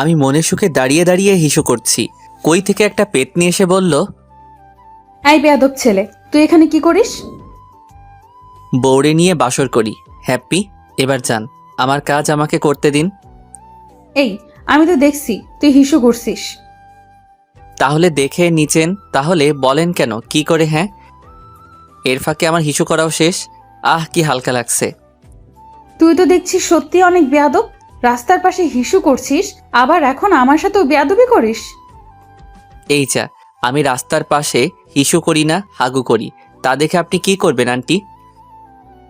আমি মনে সুখে দাঁড়িয়ে দাঁড়িয়ে হিসু করছি। কই থেকে একটা পেতনি এসে বলল, এই বেয়াদব ছেলে, তুই এখানে কি করিস? বউরে নিয়ে বাসর করি। হ্যাপি, এবার যান, আমার কাজ আমাকে করতে দিন। এই, আমি তো দেখছি তুই হিসু করছিস। তাহলে দেখে নিচেন, তাহলে বলেন কেন কি করে? হ্যাঁ, এর ফাঁকে আমার হিসু করাও শেষ। আহ, কি হালকা লাগছে। তুই তো দেখছিস সত্যি অনেক বেয়াদব। রাস্তার পাশে হিসু করছিস, আবার এখন আমার সাথেও বেয়াদবি করিস। এই যা, আমি রাস্তার পাশে হিসু করি না, হাগু করি। তা দেখে আপনি কি করবেন আন্টি?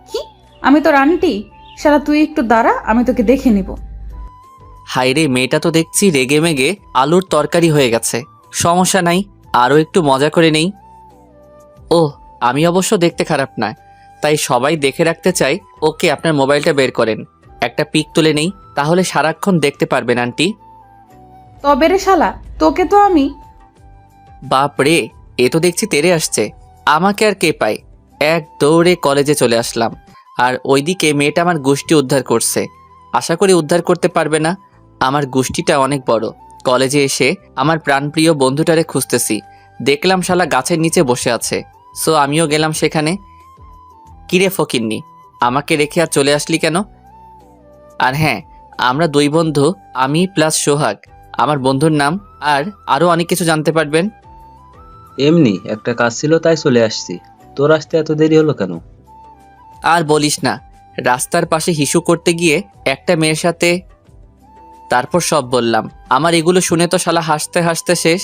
কি? আমি তোর আন্টি? শালা তুই একটু দাঁড়া, আমি তোকে দেখে নিব। হায়রে, মেয়েটা তো দেখছি রেগে মেগে আলুর তরকারি হয়ে গেছে। সমস্যা নাই, আরও একটু মজা করে নেই। ও, আমি অবশ্য দেখতে খারাপ না, তাই সবাই দেখে রাখতে চাই। ওকে, আপনার মোবাইলটা বের করেন, একটা পিক তুলে নেই, তাহলে সারাক্ষণ দেখতে পারবেন আন্টি। তবে রে শালা, তোকে তো আমি। বাপ রে, এ তো দেখছি তেরে আসছে। আমাকে আর কে পায়? এক দৌড়ে কলেজে চলে আসলাম, আর ওইদিকে মেয়েটা আমার গোষ্ঠী উদ্ধার করছে। আশা করি উদ্ধার করতে পারবে না, আমার গোষ্ঠীটা অনেক বড়। কলেজে এসে আমার প্রাণপ্রিয় বন্ধুটারে খুঁজতেছি, দেখলাম শালা গাছের নিচে বসে আছে। সো আমিও গেলাম সেখানে। কিরে ফকিন্নি, আমাকে রেখে আর চলে আসলি কেন? আর হ্যাঁ, আমরা দুই বন্ধু, আমি প্লাস সোহাগ, আমার বন্ধুর নাম। আর আরও অনেক কিছু জানতে পারবেন। এমনি একটা কাজ ছিল তাই চলে আসছি। তোর আসতে এত দেরি হলো কেন? আর বলিস না, রাস্তার পাশে হিসু করতে গিয়ে একটা মেয়ের সাথে। তারপর সব বললাম। আমার এগুলো শুনে তো শালা হাসতে হাসতে শেষ।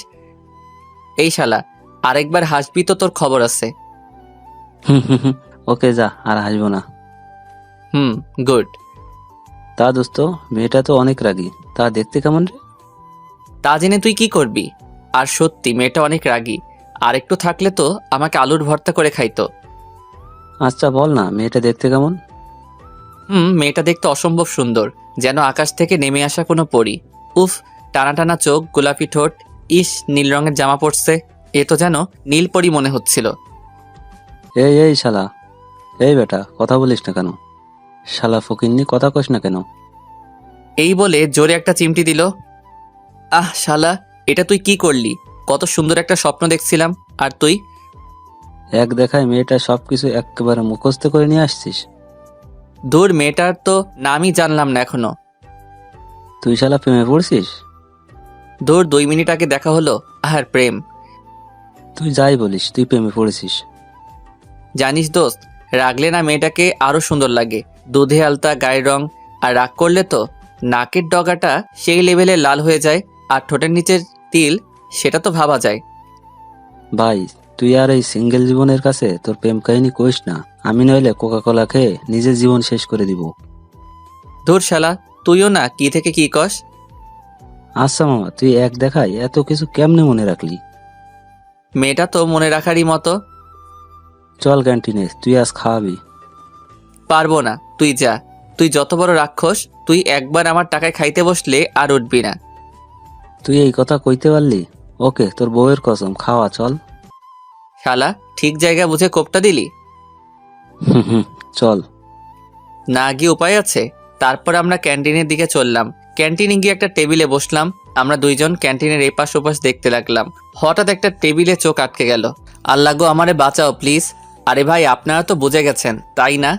এই শালা, আরেকবার হাসবি তো তোর খবর আছে। ওকে যা, আর হাসবো না। গুড। তা দোস্ত, মেয়েটা তো অনেক রাগী, তা দেখতে কেমন রে? তা জেনে তুই কি করবি? আর সত্যি মেয়েটা অনেক রাগী, আর একটু থাকলে তো আমাকে আলুর ভর্তা করে খাইতো। আচ্ছা বল না, মেয়েটা দেখতে কেমন? মেয়েটা দেখতে অসম্ভব সুন্দর, যেন আকাশ থেকে নেমে আসা কোনো পরী। উফ, টানা টানা চোখ, গোলাপি ঠোঁট, ইস নীল রঙের জামা পরছে, এ তো যেন নীল পরী মনে হচ্ছিল। এই এই শালা, এই বেটা, কথা বলিস না কেন? শালা ফকিন্নি, কথা কস না কেন? এই বলে জোরে একটা চিমটি দিল। আহ শালা, এটা তুই কি করলি? কত সুন্দর একটা স্বপ্ন দেখছিলাম, আর তুই? এক দেখায় মেয়েটা সবকিছু একেবারে মুখস্থ করে নিয়ে আসছিস। দূর, মেয়েটার তো নামই জানলাম না এখনো। তুই শালা প্রেমে পড়ছিস? দূর, 2 মিনিট আগে দেখা হলো, আর প্রেম? তুই যাই বলিস, তুই প্রেমে পড়েছিস। জানিস দোস্ত, রাগলে না মেয়েটাকে আরো সুন্দর লাগে। দুধে আলতা গায়ের রং, আর রাগ করলে তো নাকের ডগাটা সেই লেভেলে লাল হয়ে যায়, আর ঠোঁটের নিচের তিল, সেটা তো ভাবা যায়। ভাই, তুই আর এই সিঙ্গেল জীবনের কাছে তোর প্রেম কাহিনী কইস না। আমি নইলে কোকা কোলা খেয়ে নিজের জীবন শেষ করে দিব। ধুর শালা, তুইও না কি থেকে কি কস। আচ্ছা মামা, তুই এক দেখায় এত কিছু কেমনে মনে রাখলি? মেয়েটা তো মনে রাখারই মতো। চল ক্যান্টিনে, তুই আজ খাওয়াবি। পারবো না, তুই যা। তুই যত বড় রাক্ষস, তুই একবার আমার টাকায় খাইতে বসলে আর উঠবি না। তুই এই কথা কইতে পারলি? ওকে, তোর বউয়ের কসম, খাওয়া চল। শালা, ঠিক জায়গা বুঝে কোপটা দিলি। হুম, চল। না গিয়ে উপায় আছে? তারপর আমরা ক্যান্টিনের দিকে চললাম। ক্যান্টিনে গিয়ে একটা টেবিলে বসলাম। আমরা দুইজন ক্যান্টিনের এপাশ ওপাশ দেখতে লাগলাম। হঠাৎ একটা টেবিলে চোখ আটকে গেল। আল্লাহ গো, আমারে বাঁচাও প্লিজ। আরে ভাই, আপনারা তো বুঝে গেছেন তাই না?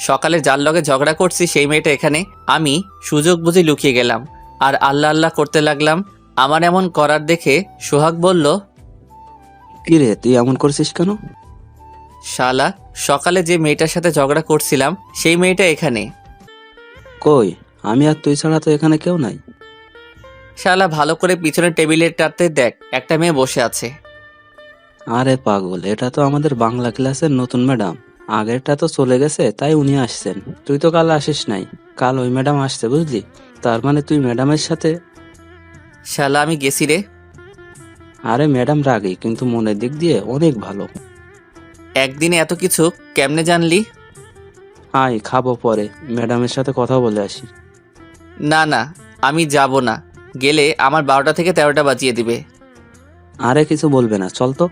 সকালে যার লগে ঝগড়া করছি সেই মেয়েটা এখানে। আমি সুযোগ বুঝে লুকিয়ে গেলাম, আর আল্লাহ আল্লাহ করতে লাগলাম। আমার এমন করার দেখে সোহাগ বলল, কি রে, তুই এমন করছিস কেন? শালা, সকালে যে মেয়েটার সাথে ঝগড়া করছিলাম সেই মেয়েটা এখানে। কই, আমি আর তুই ছাড়া তো এখানে কেউ নাই। শালা, ভালো করে পিছনের টেবিলেরটাতে দেখ, একটা মেয়ে বসে আছে। আরে পাগল, এটা তো আমাদের বাংলা ক্লাসের নতুন ম্যাডাম। আগেরটা তো চলে গেছে, তাই উনি আসছেন। তুই তো কাল আসিস নাই, কাল ওই ম্যাডাম আসছে বুঝলি। তার মানে তুই ম্যাডামের সাথে। শালা, আমি গেছি রে। আরে ম্যাডাম রাগী, কিন্তু মনের দিক দিয়ে অনেক ভালো। একদিনে এত কিছু কেমনে জানলি? আয়, খাবো পরে, ম্যাডামের সাথে কথা বলে আসি। না না, আমি যাব না। গেলে আমার 12টা থেকে 13টা বাজিয়ে দিবে। আরে কিছু বলবে না, চল তো।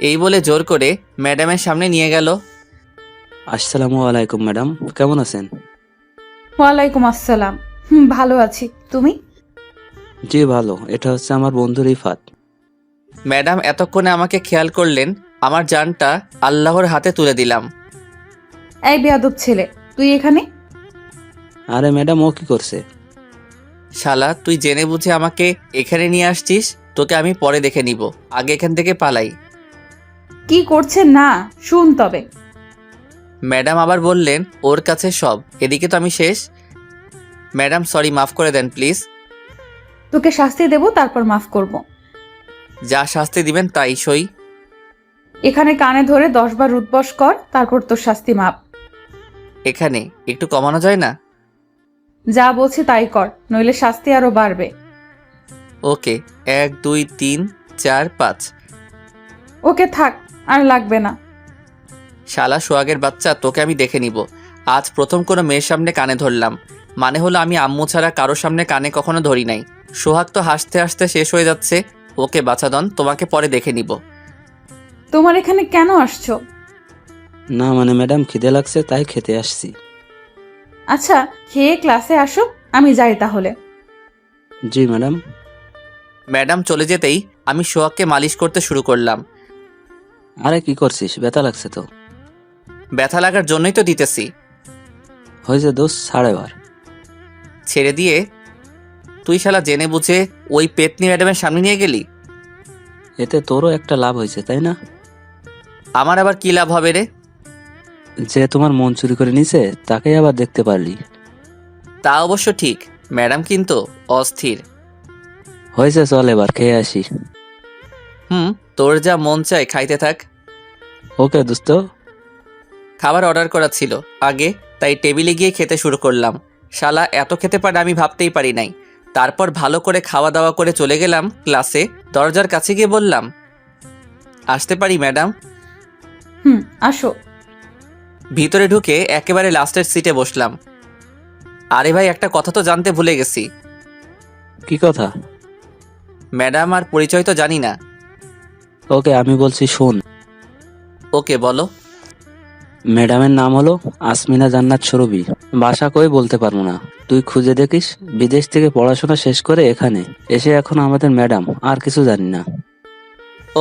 এই বলে জোর করে ম্যাডামের সামনে নিয়ে গেল। আসসালামু আলাইকুম ম্যাডাম, কেমন আছেন? ওয়ালাইকুম আসসালাম। ভালো আছি, তুমি? জি ভালো, এটা হচ্ছে আমার বন্ধু রিফাত। ম্যাডাম এতক্ষণে আমাকে খেয়াল করলেন, আমার জানটা আল্লাহর হাতে তুলে দিলাম। এই বেয়াদব ছেলে, তুই এখানে? আরে ম্যাডাম, ও কি করছে? শালা, তুই জেনে বুঝে আমাকে এখানে নিয়ে আসছিস, তোকে আমি পরে দেখে নিব, আগে এখান থেকে পালাই। কি করছে না শুন তবে। ম্যাডাম আবার বললেন, ওর কাছে সব, এদিকে তো আমি শেষ। ম্যাডাম সরি, মাফ করে দেন প্লিজ। তোকে শাস্তি দেব, তারপর মাফ করব। যা শাস্তি দিবেন তাই সই। এখানে কানে ধরে 10 বার উঠবস কর, তারপর তোর শাস্তি মাপ। এখানে একটু কমানো যায় না? যা বলছি তাই কর, নইলে শাস্তি আরো বাড়বে। ওকে, 1 2 3 4 5। ওকে থাক, আর লাগবে না। শালা সোহাগের বাচ্চা, তোকে আমি দেখে নিব। আজ প্রথম কোনো মেয়ের সামনে কানে ধরলাম, মানে হলো আমি আম্মু ছাড়া কারোর সামনে কানে কখনো ধরি নাই। সোহাগ তো হাসতে হাসতে শেষ হয়ে যাচ্ছে। ওকে বাছাদন, তোমাকে পরে দেখে নিব। তোমার এখানে কেন আসছো? না মানে ম্যাডাম, খিদে লাগছে তাই খেতে আসছি। আচ্ছা, খেয়ে ক্লাসে আসো, আমি যাই তাহলে। জি ম্যাডাম। ম্যাডাম চলে যেতেই আমি সোহাগকে মালিশ করতে শুরু করলাম। আরে কি করছিস? ব্যথা লাগছে তো। ব্যথা লাগার জন্যই তো দিতেছি। হয়েছে দোষ, ছাড় এবার। ছেড়ে দিয়ে তুই শালা জেনে বুঝে ওই পেতনি ম্যাডামের সামনে নিয়ে গেলি। এতে তোরও একটা লাভ হয়েছে, তাই না? আমার আবার কি লাভ হবে রে? যে তোমার মন চুরি করে নিছে তাকেই আবার দেখতে পারলি। তা অবশ্য ঠিক, ম্যাডাম কিন্তু অস্থির। হয়েছে, চল এবার খেয়ে আসি। তোর যা মন চায় খাইতে থাক। ওকে দোস্ত। খাবার অর্ডার করা ছিল আগে, তাই টেবিলে গিয়ে খেতে শুরু করলাম। শালা এত খেতে পারে আমি ভাবতেই পারি নাই। তারপর ভালো করে খাওয়া দাওয়া করে চলে গেলাম ক্লাসে। দরজার কাছে গিয়ে বললাম, আসতে পারি ম্যাডাম? আসো। ভিতরে ঢুকে একেবারে লাস্টের সিটে বসলাম। আরে ভাই, একটা কথা তো জানতে ভুলে গেছি। কি কথা? ম্যাডাম আর পরিচয় তো জানি না। ওকে আমি বলছি, শোন। ওকে বলো। ম্যাডামের নাম হলো আসমিনা জান্নাত সুরভি। বাসা কই বলতে পারবো না, তুই খুঁজে দেখিস। বিদেশ থেকে পড়াশোনা শেষ করে এখানে এসে এখন আমাদের ম্যাডাম, আর কিছু জানি না।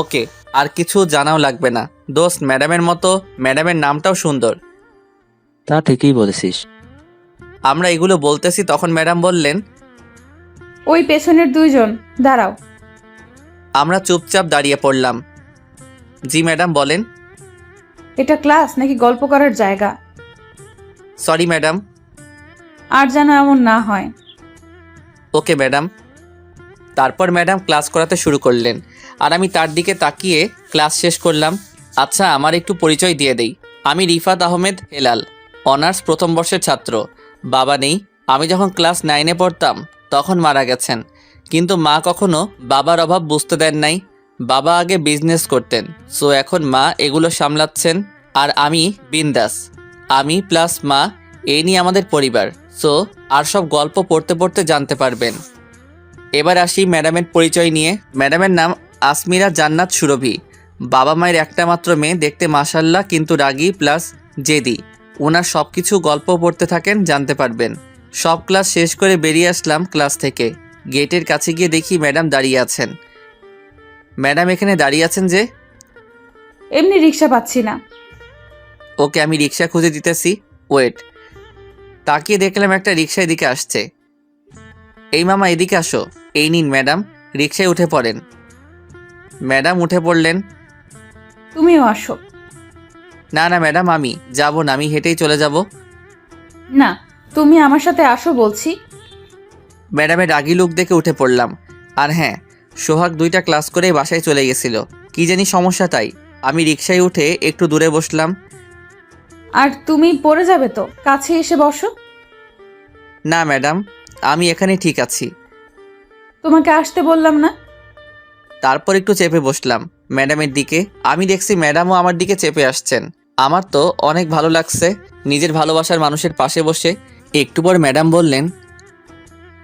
ওকে, আর কিছু জানাও লাগবে না দোস্ত। ম্যাডামের মতো ম্যাডামের নামটাও সুন্দর। তা ঠিকই বলেছিস। আমরা এগুলো বলতেছি তখন ম্যাডাম বললেন, ওই পেছনের 2 জন দাঁড়াও। আমরা চুপচাপ দাঁড়িয়ে পড়লাম। জি ম্যাডাম বলেন। এটা ক্লাস নাকি গল্প করার জায়গা? Sorry madam. আর যেন এমন না হয়। Okay madam. তারপর ম্যাডাম ক্লাস করাতে শুরু করলেন, আর আমি তার দিকে তাকিয়ে ক্লাস শেষ করলাম। আচ্ছা, আমার একটু পরিচয় দিয়ে দেই। আমি রিফাত আহমেদ হেলাল, অনার্স প্রথম বর্ষের ছাত্র। বাবা নেই। আমি যখন ক্লাস 9-এ পড়তাম তখন মারা গেছেন, কিন্তু মা কখনো বাবার অভাব বুঝতে দেন নাই। বাবা আগে বিজনেস করতেন, সো এখন মা এগুলো সামলাচ্ছেন। আর আমি বিন্দাস। আমি প্লাস মা, এই নিয়ে আমাদের পরিবার। সো আর সব গল্প পড়তে পড়তে জানতে পারবেন। এবার আসি ম্যাডামের পরিচয় নিয়ে। ম্যাডামের নাম আসমিরা জান্নাত সুরভি। বাবা মায়ের একটা মাত্র মেয়ে, দেখতে মাশাল্লাহ কিন্তু রাগী প্লাস জেদি। ওনার সব কিছু গল্প পড়তে থাকেন, জানতে পারবেন। সব ক্লাস শেষ করে বেরিয়ে আসলাম ক্লাস থেকে। গেটের কাছে গিয়ে দেখি ম্যাডাম দাঁড়িয়ে আছেন। ম্যাডাম এখানে দাঁড়িয়ে আছেন যে? এমনি রিক্সা পাচ্ছি না। ওকে, আমি রিক্সা খুঁজে দিতেছি, ওয়েট। তাকিয়ে দেখলাম একটা রিক্সা এদিকে আসছে। এই মামা এদিকে আসো। এই নিন ম্যাডাম, রিক্সায় উঠে পড়েন। ম্যাডাম উঠে পড়লেন। তুমিও আসো। না না ম্যাডাম, আমি যাব না, আমি হেঁটেই চলে যাব। না, তুমি আমার সাথে আসো বলছি। ম্যাডামের রাগী লুক দেখে উঠে পড়লাম। আর হ্যাঁ, সোহাগ 2টা ক্লাস করে বাসায় চলে গেছিল, কি জানি সমস্যা, তাই আমি রিক্সায় উঠে একটু দূরে বসলাম। আর তুমি পড়ে যাবে তো, কাছে এসে বসো। না ম্যাডাম, আমি এখানে ঠিক আছি। তোমাকে আসতে বললাম না? তারপর একটু চেপে বসলাম ম্যাডামের দিকে। আমি দেখছি ম্যাডামও আমার দিকে চেপে আসছেন। আমার তো অনেক ভালো লাগছে নিজের ভালোবাসার মানুষের পাশে বসে। একটু পর ম্যাডাম বললেন,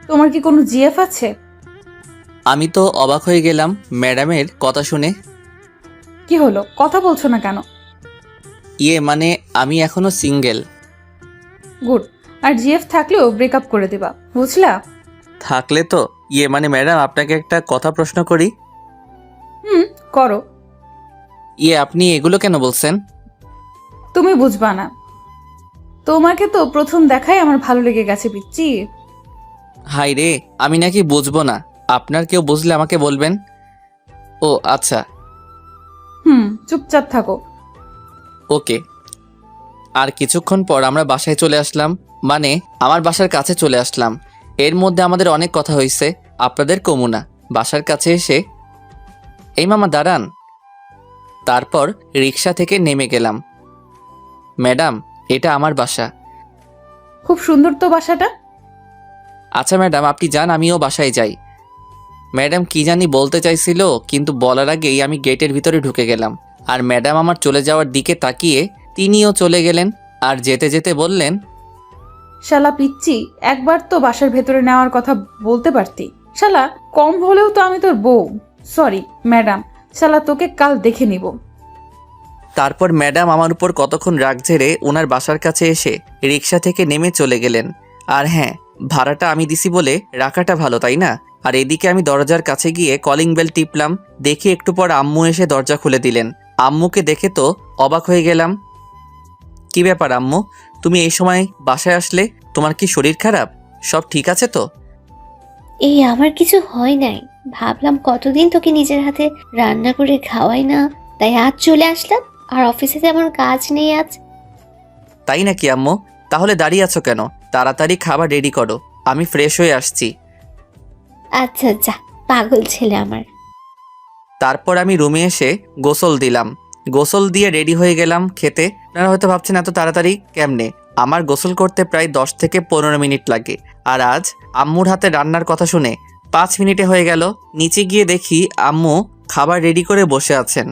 তোমার কি কোনো জিএফ আছে? আমি তো অবাক হয়ে গেলাম ম্যাডামের কথা শুনে। কি হলো, কথা বলছো না কেন? মানে আমি এখনো সিঙ্গেল। গুড। আর জিএফ থাকলেও ব্রেকআপ করে দিবা, বুঝলা? থাকলে তো মানে ম্যাডাম, আপনাকে একটা কথা প্রশ্ন করি। হুম, করো। আপনি এগুলো কেন বলছেন? তুমি বুঝবা না। তোমাকে তো প্রথম দেখাই আমার ভালো লেগে গেছে পিচ্চি। হাই রে, আমি নাকি বুঝবো না? আপনার কেউ বুঝলে আমাকে বলবেন। ও আচ্ছা, চুপচাপ থাকো। ওকে। আর কিছুক্ষণ পর আমরা বাসায় চলে আসলাম, মানে আমার বাসার কাছে চলে আসলাম। এর মধ্যে আমাদের অনেক কথা হয়েছে, আপনাদের কমুনা। বাসার কাছে এসে, এই মামা দাঁড়ান। তারপর রিক্সা থেকে নেমে গেলাম। ম্যাডাম, এটা আমার বাসা। খুব সুন্দর তো বাসাটা। আচ্ছা ম্যাডাম, আপনি যান, আমিও বাসায় যাই। ম্যাডাম কি জানি বলতে চাইছিল, কিন্তু বলার আগেই আমি গেটের ভিতরে ঢুকে গেলাম। আর ম্যাডাম আমার চলে যাওয়ার দিকে তাকিয়ে তিনিও চলে গেলেন। আর যেতে যেতে বললেন, শালা পিচ্চি, একবার তো বাসার ভেতরে নেওয়ার কথা বলতে পারতি। শালা, কম হলেও তো আমি তোর বউ। সরি ম্যাডাম, শালা তোকে কাল দেখে নিব। তারপর ম্যাডাম আমার উপর কতক্ষণ রাগ ঝেড়ে ওনার বাসার কাছে এসে রিক্সা থেকে নেমে চলে গেলেন। আর হ্যাঁ, ভাড়াটা আমি দিছি বলে রাখাটা ভালো, তাই না? আর এদিকে আমি দরজার কাছে গিয়ে কলিং বেল টিপলাম। দেখি একটু পর আম্মু এসে দরজা খুলে দিলেন। আম্মুকে দেখে তো অবাক হয়ে গেলাম। কি ব্যাপার আম্মু, তুমি এই সময় বাসায় আসলে? তোমার কি শরীর খারাপ? সব ঠিক আছে তো? এই আমার কিছু হয় নাই, ভাবলাম কতদিন তোকে নিজের হাতে রান্না করে খাওয়াই না, তাই আজ চলে আসলাম। আর অফিসে তেমন কাজ নেই আজ। তাই নাকি আম্মু? তাহলে দাঁড়িয়ে আছো কেন? তাড়াতাড়ি খাবার রেডি করো, আমি ফ্রেশ হয়ে আসছি। আচ্ছা যা, পাগল ছেলে আমার। তারপর আমি রুমে এসে গোসল দিলাম। গোসল দিয়ে রেডি হয়ে গেলাম খেতে। আপনারা হয়তো ভাবছেন এত তাড়াতাড়ি কেমনে? আমার গোসল করতে প্রায় 10 থেকে 15 মিনিট লাগে। আর আজ আম্মুর হাতে রান্নার কথা শুনে 5 মিনিটে হয়ে গেল। নিচে গিয়ে দেখি আম্মু খাবার রেডি করে বসে আছেন।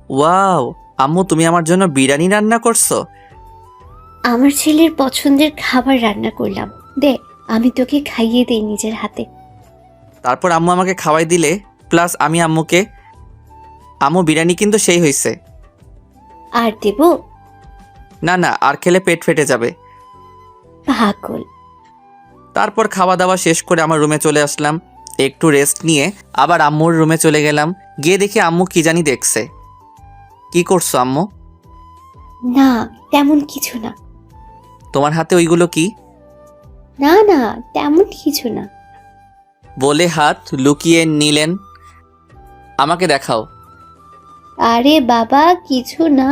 ওয়াও, আম্মু তুমি আমার জন্য বিরিয়ানি রান্না করছো? আমার ছেলের পছন্দের খাবার রান্না করলাম, দে আমি তোকে খাইয়ে দেই নিজের হাতে। তারপর আম্মু আমাকে খাওয়াই দিলে, প্লাস আমি আম্মুকে। আম্মু বিরিয়ানি কিন্তু সেই হয়েছে। আর দেব? না না, আর খেলে পেট ফেটে যাবে। পাগল। তারপর খাওয়া দাওয়া শেষ করে আমার রুমে চলে আসলাম। একটু রেস্ট নিয়ে আবার আম্মুর রুমে চলে গেলাম। গিয়ে দেখি আম্মু কি জানি দেখছে। কি করছো আম্মু? না, তেমন কিছু না। তোমার হাতে ওইগুলো কি? না না, তেমন কিছু না। বলে হাত লুকিয়ে নিলেন। আমাকে দেখাও। আরে বাবা, কিছু না।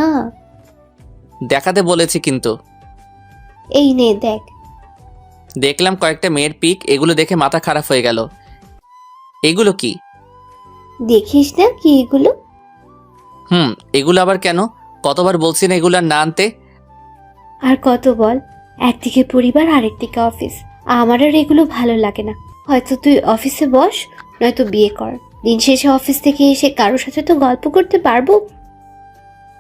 দেখাতে বলেছি কিন্তু। এই নে দেখ। দেখলাম কয়েকটা মেয়ের পিক, এগুলো দেখে মাথা খারাপ হয়ে গেল। এগুলো কি? দেখিস না কি এগুলো? এগুলো আবার কেন? কতবার বলছি না এগুলো আর না আনতে? আর কত বল, একদিকে পরিবার আরেকদিকে অফিস। আমার আর এগুলো ভালো লাগে না। হয়তো তুই অফিসে বস, নয়তো বিয়ে কর। দিন শেষে অফিস থেকে এসে কারোর সাথে তো গল্প করতে পারবো।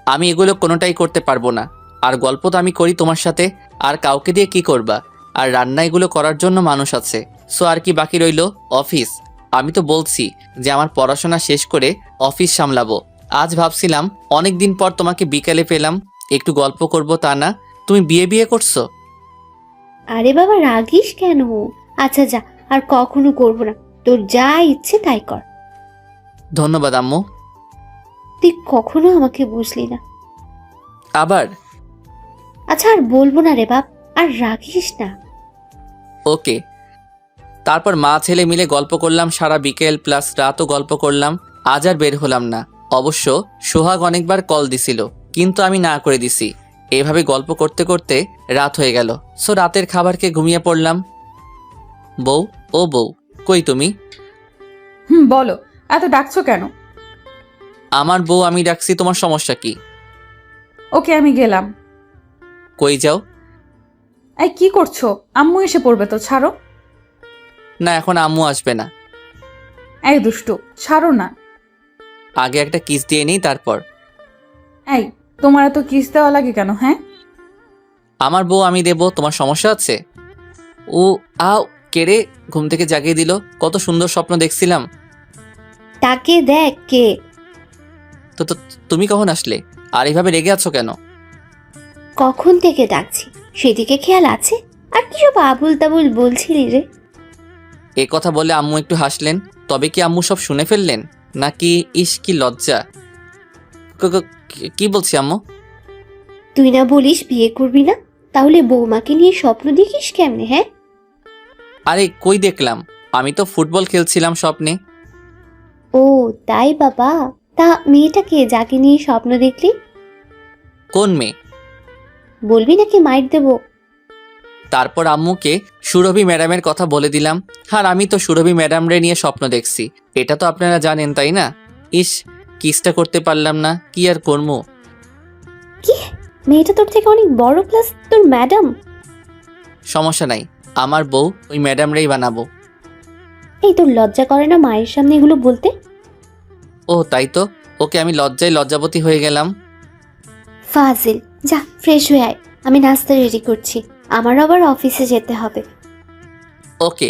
আমি এগুলো কোনোটাই করতে পারবো না। আর গল্প তো আমি করি তোমার সাথে, আর কাউকে দিয়ে কি করবা? আর রান্না এগুলো করার জন্য মানুষ আছে। সো আর কি বাকি রইলো? অফিস। আমি তো বলছি যে আমার পড়াশোনা শেষ করে অফিস সামলাবো। আজ ভাবছিলাম অনেক দিন পর তোমাকে বিকালে পেলাম, একটু গল্প করব, তা না, তুমি বিয়ে করছো। আরে বাবা, রাগিস কেন? আচ্ছা যা, আর কখনো করবো না। তোর যা ইচ্ছে তাই কর। ধন্যবাদ আম্মু। তুই কখনো আমাকে বুঝলি না। আবার? আচ্ছা আর বলবো না রে বাপ, আর রাগিস না। ওকে। তারপর মা ছেলে মিলে গল্প করলাম সারা বিকেল, প্লাস রাতও গল্প করলাম। আজ আর বের হলাম না। অবশ্য সোহাগ অনেকবার কল দিছিল, কিন্তু আমি না করে দিছি। এভাবে গল্প করতে করতে রাত হয়ে গেল। সো রাতের খাবার খেয়ে ঘুমিয়ে পড়লাম। বউ, ও বউ, কই তুমি? বলো, এত ডাকছো কেন? আমার বউ আমি ডাকছি, তোমার সমস্যা কি? ওকে, আমি গেলাম। কই যাও? এই কি করছো? আম্মু এসে পড়বে তো, ছাড়ো। না, এখন আম্মু আসবে না। এই দুষ্টু, ছাড়ো না। আগে একটা কিস দিয়ে নেই তারপর। এই, তোমার এত কিস দেওয়া লাগে কেন? হ্যাঁ, আমার বউ আমি দেব, তোমার সমস্যা আছে? ও আও, কেড়ে ঘুম থেকে জাগিয়ে দিল। কত সুন্দর স্বপ্ন দেখছিলাম। তাকে দেখ কে। তো তো তুমি কখন আসলে? আর এইভাবে রেগে আছো কেন? কখন থেকে ডাকছি, সেদিকে খেয়াল আছে? আর কি সব আবুল তাবুল বলছিলি রে? এ কথা বলে আম্মু একটু হাসলেন। তবে কি আম্মু সব শুনে ফেললেন নাকি? ইস কি লজ্জা। কি বলছি আম্মু? তুই না বলিস বিয়ে করবি না, তাহলে বৌমাকে নিয়ে স্বপ্ন দেখিস কেমনে? হ্যাঁ, আরে কই দেখলাম, আমি তো ফুটবল খেলছিলাম স্বপ্নে। ও তাই বাবা। তা মেয়েটাকে যাকে নিয়ে স্বপ্ন দেখলি? কোন মেয়ে? বলবি নাকি মাইর দেবো? তারপর আম্মুকে সুরভি ম্যাডামের কথা বলে দিলাম। আর আমি তো সুরভি ম্যাডামরে নিয়ে স্বপ্ন দেখছি, এটা তো আপনারা জানেন তাই না? ইস, কিসটা করতে পারলাম না, কি আর করবো। কি, মেয়েটা তোর থেকে অনেক বড়, প্লাস তোর ম্যাডাম? সমস্যা নাই, আমার বউ ওই ম্যাডামরেই বানাবো। এই তোর লজ্জা করে না মায়ের সামনে এগুলো বলতে? ও তাই তো, ওকে আমি লজ্জায় লজ্জাবতী হয়ে গেলাম। ফাজিল, যা ফ্রেশ হয়ে আয়, আমি নাস্তা রেডি করছি, আমার আবার অফিসে যেতে হবে। ওকে।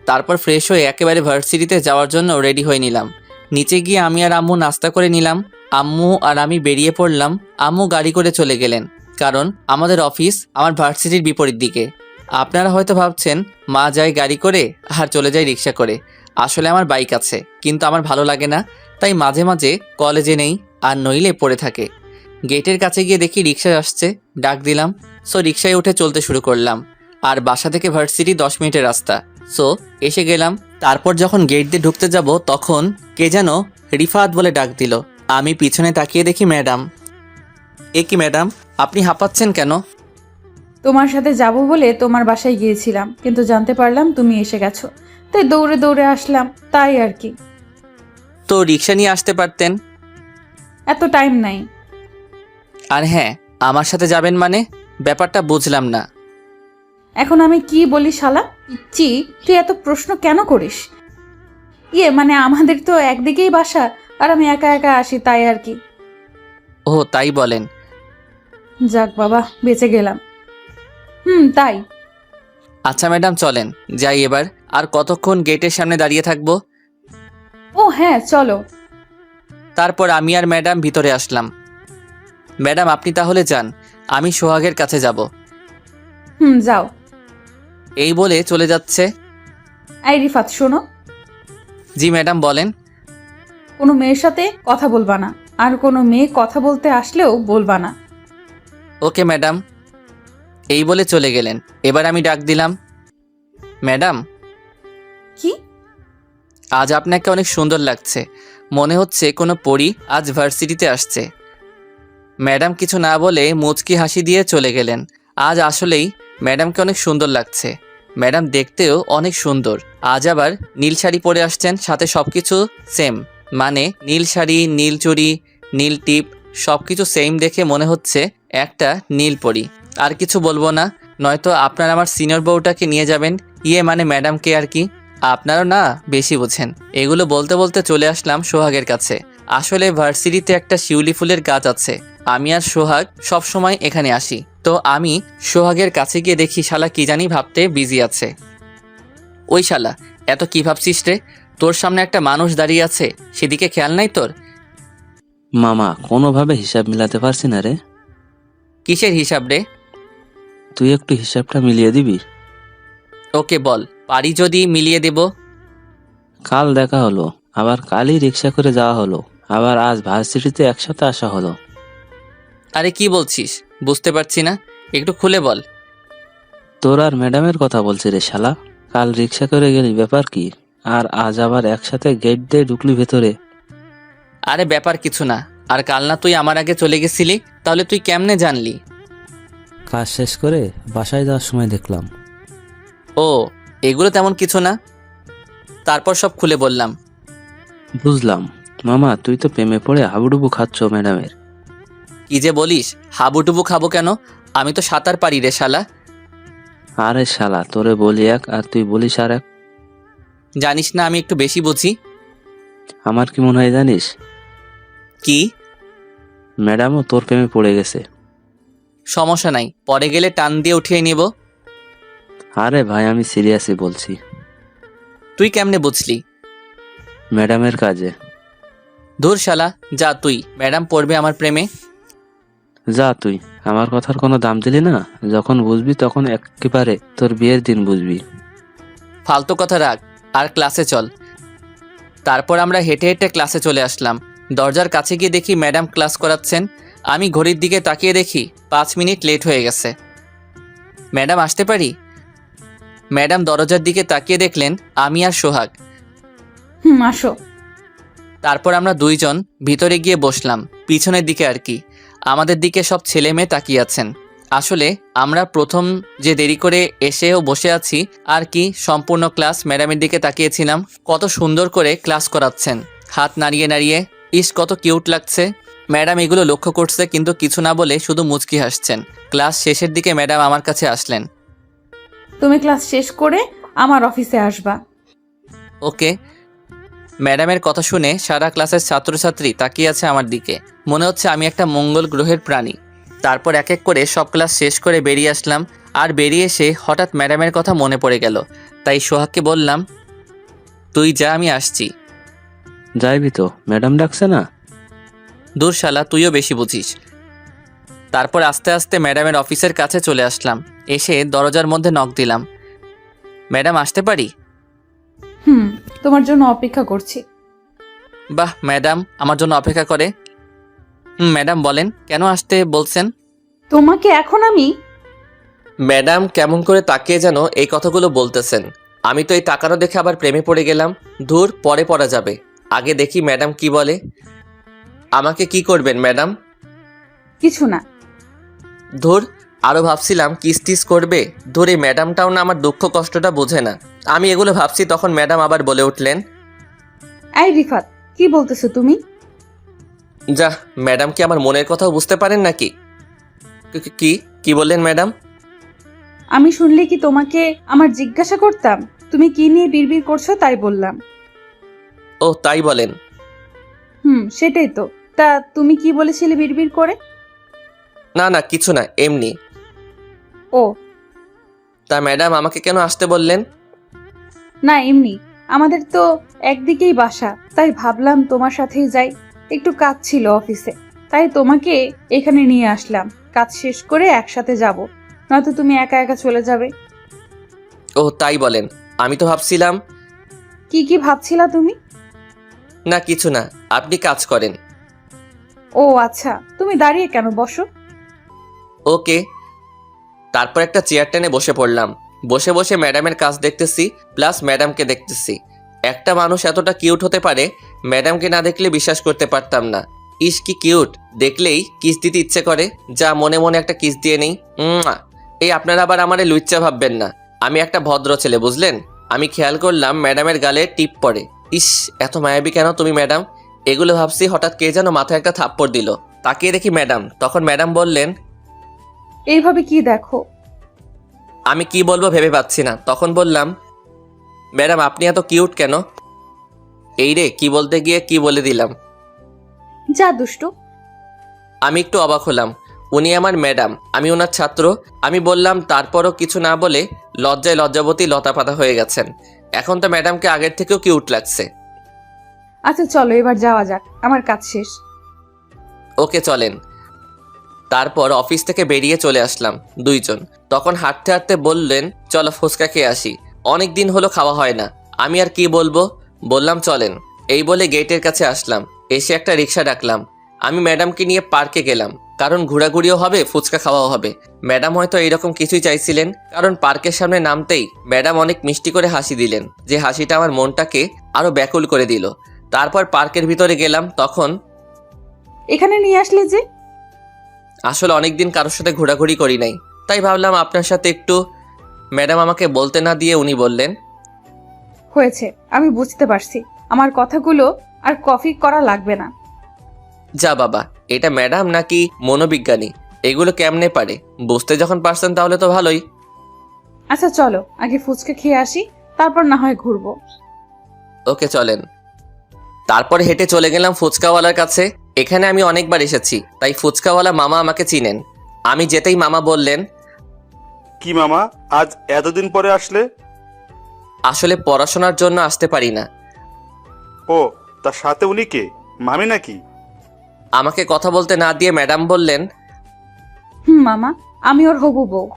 তারপর ফ্রেশ হয়ে একেবারে ভার্সিটিতে যাওয়ার জন্য রেডি হয়ে নিলাম। নিচে গিয়ে আমি আর আম্মু নাস্তা করে নিলাম। আম্মু আর আমি বেরিয়ে পড়লাম। আম্মু গাড়ি করে চলে গেলেন, কারণ আমাদের অফিস আমার ভার্সিটির বিপরীত দিকে। আপনারা হয়তো ভাবছেন মা যায় গাড়ি করে আর চলে যায় রিক্সা করে। আসলে আমার বাইক আছে, কিন্তু আমার ভালো লাগে না, তাই মাঝে মাঝে কলেজে নেই, আর নইলে পড়ে থাকে। গেটের কাছে গিয়ে দেখি রিক্সা আসছে, ডাক দিলাম। সো রিক্সায় উঠে চলতে শুরু করলাম। আর বাসা থেকে ভার্সিটি 10 মিনিটের রাস্তা। সো এসে গেলাম। তারপর যখন গেট দিয়ে ঢুকতে যাব তখন কে যেন রিফাত বলে ডাক দিল। আমি পিছনে তাকিয়ে দেখি ম্যাডাম। এ কি ম্যাডাম, আপনি হাঁপাচ্ছেন কেন? তোমার সাথে যাব বলে তোমার বাসায় গিয়েছিলাম, কিন্তু জানতে পারলাম তুমি এসে গেছো, তাই দৌড়ে দৌড়ে আসলাম, তাই আর কি। তো রিক্সা নিয়ে আসতে পারতেন। এত টাইম নাই। আর হ্যাঁ, আমার সাথে যাবেন মানে? ব্যাপারটা বুঝলাম না। এখন আমি কি বলি শালা পিচ্চি, তুই এত প্রশ্ন কেন করিস? মানে আমাদের তো একদিকেই বাসা, আর আমি একা একা আসি, তাই আর কি। ও তাই বলেন। যাক বাবা, বেঁচে গেলাম। তাই। আচ্ছা ম্যাডাম চলেন যাই এবার। আর কতক্ষণ গেটের সামনে দাঁড়িয়ে থাকবো? ও হ্যাঁ, চলো। তারপর আমি আর ম্যাডাম ভিতরে আসলাম। ম্যাডাম আপনি তাহলে যান, আমি সোহাগের কাছে যাব। যাও। এই বলে চলে যাচ্ছে। এই রিফাত শোনো, জি ম্যাডাম বলেন। কোনো মেয়ের সাথে কথা বলবা না, আর কোনো মেয়ে কথা বলতে আসলেও বলবা না। Okay madam. এই বলে চলে গেলেন। এবার আমি ডাক দিলাম, ম্যাডাম কি? আজ আপনাকে অনেক সুন্দর লাগছে, মনে হচ্ছে কোনো পরী আজ ভার্সিটিতে আসছে। ম্যাডাম কিছু না বলে মুচকি হাসি দিয়ে চলে গেলেন। আজ আসলেই ম্যাডামকে অনেক সুন্দর লাগছে। ম্যাডাম দেখতেও অনেক সুন্দর। আজ আবার নীল শাড়ি পরে আসছেন, সাথে সব কিছু সেম, মানে নীল শাড়ি, নীল চুড়ি, নীল টিপ, সব কিছু সেম দেখে মনে হচ্ছে একটা নীল পরী। আর কিছু বলবো না, নয়তো আপনার আমার সিনিয়র বউটাকে নিয়ে যাবেন, মানে ম্যাডামকে আর কি। আপনারও না বেশি বোঝেন। এগুলো বলতে বলতে চলে আসলাম সোহাগের কাছে। আসলে ভার্সিটিতে একটা শিউলি ফুলের গাছ আছে, আমি আর সোহাগ সব সময় এখানে আসি। তো আমি সোহাগের কাছে গিয়ে দেখি শালা কি জানি ভাবতে বিজি আছে। ওই শালা, এত কি ভাবছিস রে? তোর সামনে একটা মানুষ দাঁড়িয়ে আছে, সেদিকে খেয়াল নাই তোর? মামা কোনোভাবে হিসাব মিলাতে পারছি না রে। কিসের হিসাব রে? তুই একটু হিসাবটা মিলিয়ে দিবি? ওকে বল, পারি যদি মিলিয়ে দেব। কাল দেখা হলো, আবার কালই রিক্সা করে যাওয়া হলো, আবার আজ ভার্সিটিতে একসাথে আসা হলো। আরে কি বলছিস বুঝতে পারছি না, একটু খুলে বল। তোর আর ম্যাডামের কথা বলছি রে শালা। কাল রিক্সা করে গেলি, ব্যাপার কি? আর আজ আবার একসাথে গেট দিয়ে ঢুকলি ভেতরে। আরে ব্যাপার কিছু না। আর কাল না তুই আমার আগে চলে গেছিলি, তাহলে তুই কেমনে জানলি? কাজ শেষ করে বাসায় যাওয়ার সময় দেখলাম। ও, এগুলো তেমন কিছু না। তারপর সব খুলে বললাম। বুঝলাম। মামা তুই তো প্রেমে পড়ে হাবুডুবু খাচ্ছ ম্যাডামের। কি যে বলিস, হাবুডুবু খাবো কেন? আমি তো সাঁতার পারি রে শালা। আরে শালা, তোরে বলি এক আর তুই বলিস আর এক। জানিস না আমি একটু বেশি বুঝি। আমার কি মনে হয় জানিস? কি? ম্যাডামও তোর প্রেমে পড়ে গেছে। সমস্যা নাই, পরে গেলে টান দিয়ে উঠিয়ে নেব। আরে ভাই আমি সিরিয়াসই বলছি। তুই কেমনে বুঝলি? ম্যাডামের কাজে। ধুর শালা, যা তুই, ম্যাডাম পড়বে আমার প্রেমে। যা তুই, আমার কথার কোনো দাম দিলি না। যখন বুঝবি তখন একেবারে তোর বিয়ের দিন বুঝবি। ফালতু কথা রাখ আর ক্লাসে চল। তারপর আমরা হেঁটে হেঁটে ক্লাসে চলে আসলাম। দরজার কাছে গিয়ে দেখি ম্যাডাম ক্লাস করাচ্ছেন। আমি ঘড়ির দিকে তাকিয়ে দেখি 5 মিনিট লেট হয়ে গেছে। ম্যাডাম আসতে পারি? ম্যাডাম দরজার দিকে তাকিয়ে দেখলেন আমি আর সোহাগ। আসো। তারপর আমরা দুইজন ভিতরে গিয়ে বসলাম, পিছনের দিকে আর কি। আমাদের দিকে সব ছেলে মেয়ে তাকিয়ে আছেন। আসলে আমরা প্রথম যে দেরি করে এসেও বসে আছি আর কি, সম্পূর্ণ ক্লাস ম্যাডামের দিকে তাকিয়েছিলাম। কত সুন্দর করে ক্লাস করাচ্ছেন, হাত নাড়িয়ে নাড়িয়ে। ইস, কত কিউট লাগছে। ম্যাডাম এগুলো লক্ষ্য করছে কিন্তু কিছু না বলে শুধু মুচকি হাসছেন। ক্লাস শেষের দিকে ম্যাডাম আমার কাছে আসলেন। তুমি ক্লাস শেষ করে আমার অফিসে আসবা। ওকে। ম্যাডামের কথা শুনে সারা ক্লাসের ছাত্রছাত্রী তাকিয়ে আছে আমার দিকে। মনে হচ্ছে আমি একটা মঙ্গল গ্রহের প্রাণী। তারপর এক এক করে সব ক্লাস শেষ করে বেরিয়ে আসলাম। আর বেরিয়ে এসে হঠাৎ ম্যাডামের কথা মনে পড়ে গেল। তাই সোহাগকে বললাম, তুই যা, আমি আসছি। যাইবি তো? ম্যাডাম ডাকছে না? দূর শালা, তুইও বেশি বুঝিস। তারপর আস্তে আস্তে ম্যাডামের অফিসের কাছে চলে আসলাম। এসে দরজার মধ্যে নক দিলাম। ম্যাডাম আসতে পারি? তোমার জন্য অপেক্ষা করছি। বাহ, ম্যাডাম আমার জন্য অপেক্ষা করে। ম্যাডাম বলেন, কেন আসতে বলছেন? তোমাকে এখন আমি ম্যাডাম কেমন করে তাকিয়ে যেন এই কথাগুলো বলতেছেন। আমি তো এই তাকানো দেখে আবার প্রেমে পড়ে গেলাম। ধুর, পরে পড়া যাবে, আগে দেখি ম্যাডাম কি বলে। আমাকে কি করবেন ম্যাডাম? কিছু না। ধুর, আরও ভাবছিলাম কিস টিস করবে। ধুর, এই ম্যাডামটাও না আমার দুঃখ কষ্টটা বোঝে না। আমি এগুলো ভাবছি, তখন ম্যাডাম আবার বলে উঠলেন, এই রিফাত, কি বলতেছো তুমি? যা, ম্যাডাম কি আমার মনের কথাও বুঝতে পারেন নাকি? কি কি বললেন ম্যাডাম? আমি শুনলে কি তোমাকে আমার জিজ্ঞাসা করতাম? তুমি কি নিয়ে বিড়বিড় করছো তাই বললাম। ও তাই বলেন? সেটাই তো। তা তুমি কি বলেছিলে বিড়বিড় করে? না না, কিছু না, এমনি। ও তা ম্যাডাম আমাকে কেন আসতে বললেন? না, এমনি। আমাদের তো একদিকেই বাসা, তাই ভাবলাম তোমার সাথেই যাই। একটু কাজ ছিল অফিসে, তাই তোমাকে এখানে নিয়ে আসলাম। কাজ শেষ করে একসাথে যাব, নয়তো তুমি একা একা চলে যাবে। ও তাই বলেন? আমি তো ভাবছিলাম। কি কি ভাবছিলা তুমি? না কিছু না, আপনি কাজ করেন। ও আচ্ছা, তুমি দাঁড়িয়ে কেন, বসো। ওকে। তারপর একটা চেয়ার টেনে বসে পড়লাম। বসে বসে ম্যাডামের কাজ দেখতেছি, প্লাস ম্যাডামকে দেখতেছি। একটা মানুষ এতটা কিউট হতে পারে, ম্যাডামকে না দেখলে বিশ্বাস করতে পারতাম না। ইস কি কিউট, দেখলেই কিস দিতে ইচ্ছে করে। যা, মনে মনে একটা কিস দিয়ে নেই। এই আপনারা আবার আমারে লুচ্চা ভাববেন না, আমি একটা ভদ্র ছেলে, বুঝলেন? আমি খেয়াল করলাম ম্যাডামের গালে টিপ পড়ে। ইস, এত মায়াবী কেন তুমি ম্যাডাম? এগুলো ভাবছি, হঠাৎ কে যেন মাথায় একটা থাপ্পড় দিল। তাকিয়ে দেখি ম্যাডাম। তখন ম্যাডাম বললেন, এইভাবে কি দেখো? আমি কি বলবো ভেবে পাচ্ছি না। তখন বললাম, ম্যাডাম আপনি এত কিউট কেন? এই রে, কি বলতে গিয়ে কি বলে দিলাম। যা দুষ্টু। আমি একটু অবাক হলাম। উনি আমার ম্যাডাম, আমি ওনার ছাত্র। আমি বললাম, তারপরও কিছু না বলে লজ্জায় লজ্জাবতী লতাপাতা হয়ে গেছেন। এখন তো ম্যাডামকে আগের থেকেও কিউট লাগছে। আচ্ছা চলো এবার যাওয়া যাক, আমার কাজ শেষ। ওকে চলেন। তারপর অফিস থেকে বেরিয়ে চলে আসলাম দুইজন। তখন হাঁটতে হাঁটতে বললেন, চলো ফুচকা খেয়ে আসি, অনেক দিন হলো খাওয়া হয় না। আমি আর কি বলবো, বললাম চলেন। এই বলে গেটের কাছে আসলাম। এসে একটা রিক্সা ডাকলাম। আমি ম্যাডামকে নিয়ে পার্কে গেলাম, কারণ ঘোরাঘুরিও হবে, ফুচকা খাওয়াও হবে। ম্যাডাম হয়তো এইরকম কিছুই চাইছিলেন, কারণ পার্কের সামনে নামতেই ম্যাডাম অনেক মিষ্টি করে হাসি দিলেন, যে হাসিটা আমার মনটাকে আরো ব্যাকুল করে দিল। তারপর পার্কের ভিতরে গেলাম। তখন এখানে নিয়ে আসলে যে? আসলে অনেকদিন কারোর সাথে ঘোরাঘুরি করি নাই, তাই ভাবলাম আপনার সাথে একটু। ম্যাডাম আমাকে বলতে না দিয়ে উনি বললেন, হয়েছে, আমি বুঝতে পারছি। আমার কথাগুলো আর কপি করা লাগবে না। যা বাবা, এটা ম্যাডাম নাকি মনোবিজ্ঞানী, এগুলো কেমনে পারে? বুঝতে যখন পারছেন তাহলে তো ভালোই। আচ্ছা চলো আগে ফুচকা খেয়ে আসি, তারপর না হয় ঘুরবো। ওকে চলেন। তারপর হেঁটে চলে গেলাম ফুচকাওয়ালার কাছে। এখানে আমি অনেকবার এসেছি, তাই ফুচকাওয়ালা মামা আমাকে চিনেন। আমি যেতেই মামা বললেন, কি মামা, আজ এতদিন পরে আসলে? আসলে পড়াশোনার জন্য আসতে পারি না। ও, তার সাথে উনি কে? মামি নাকি? আমাকে কথা বলতে না দিয়ে ম্যাডাম বললেন, মামা, আমি ওর হবু বউ।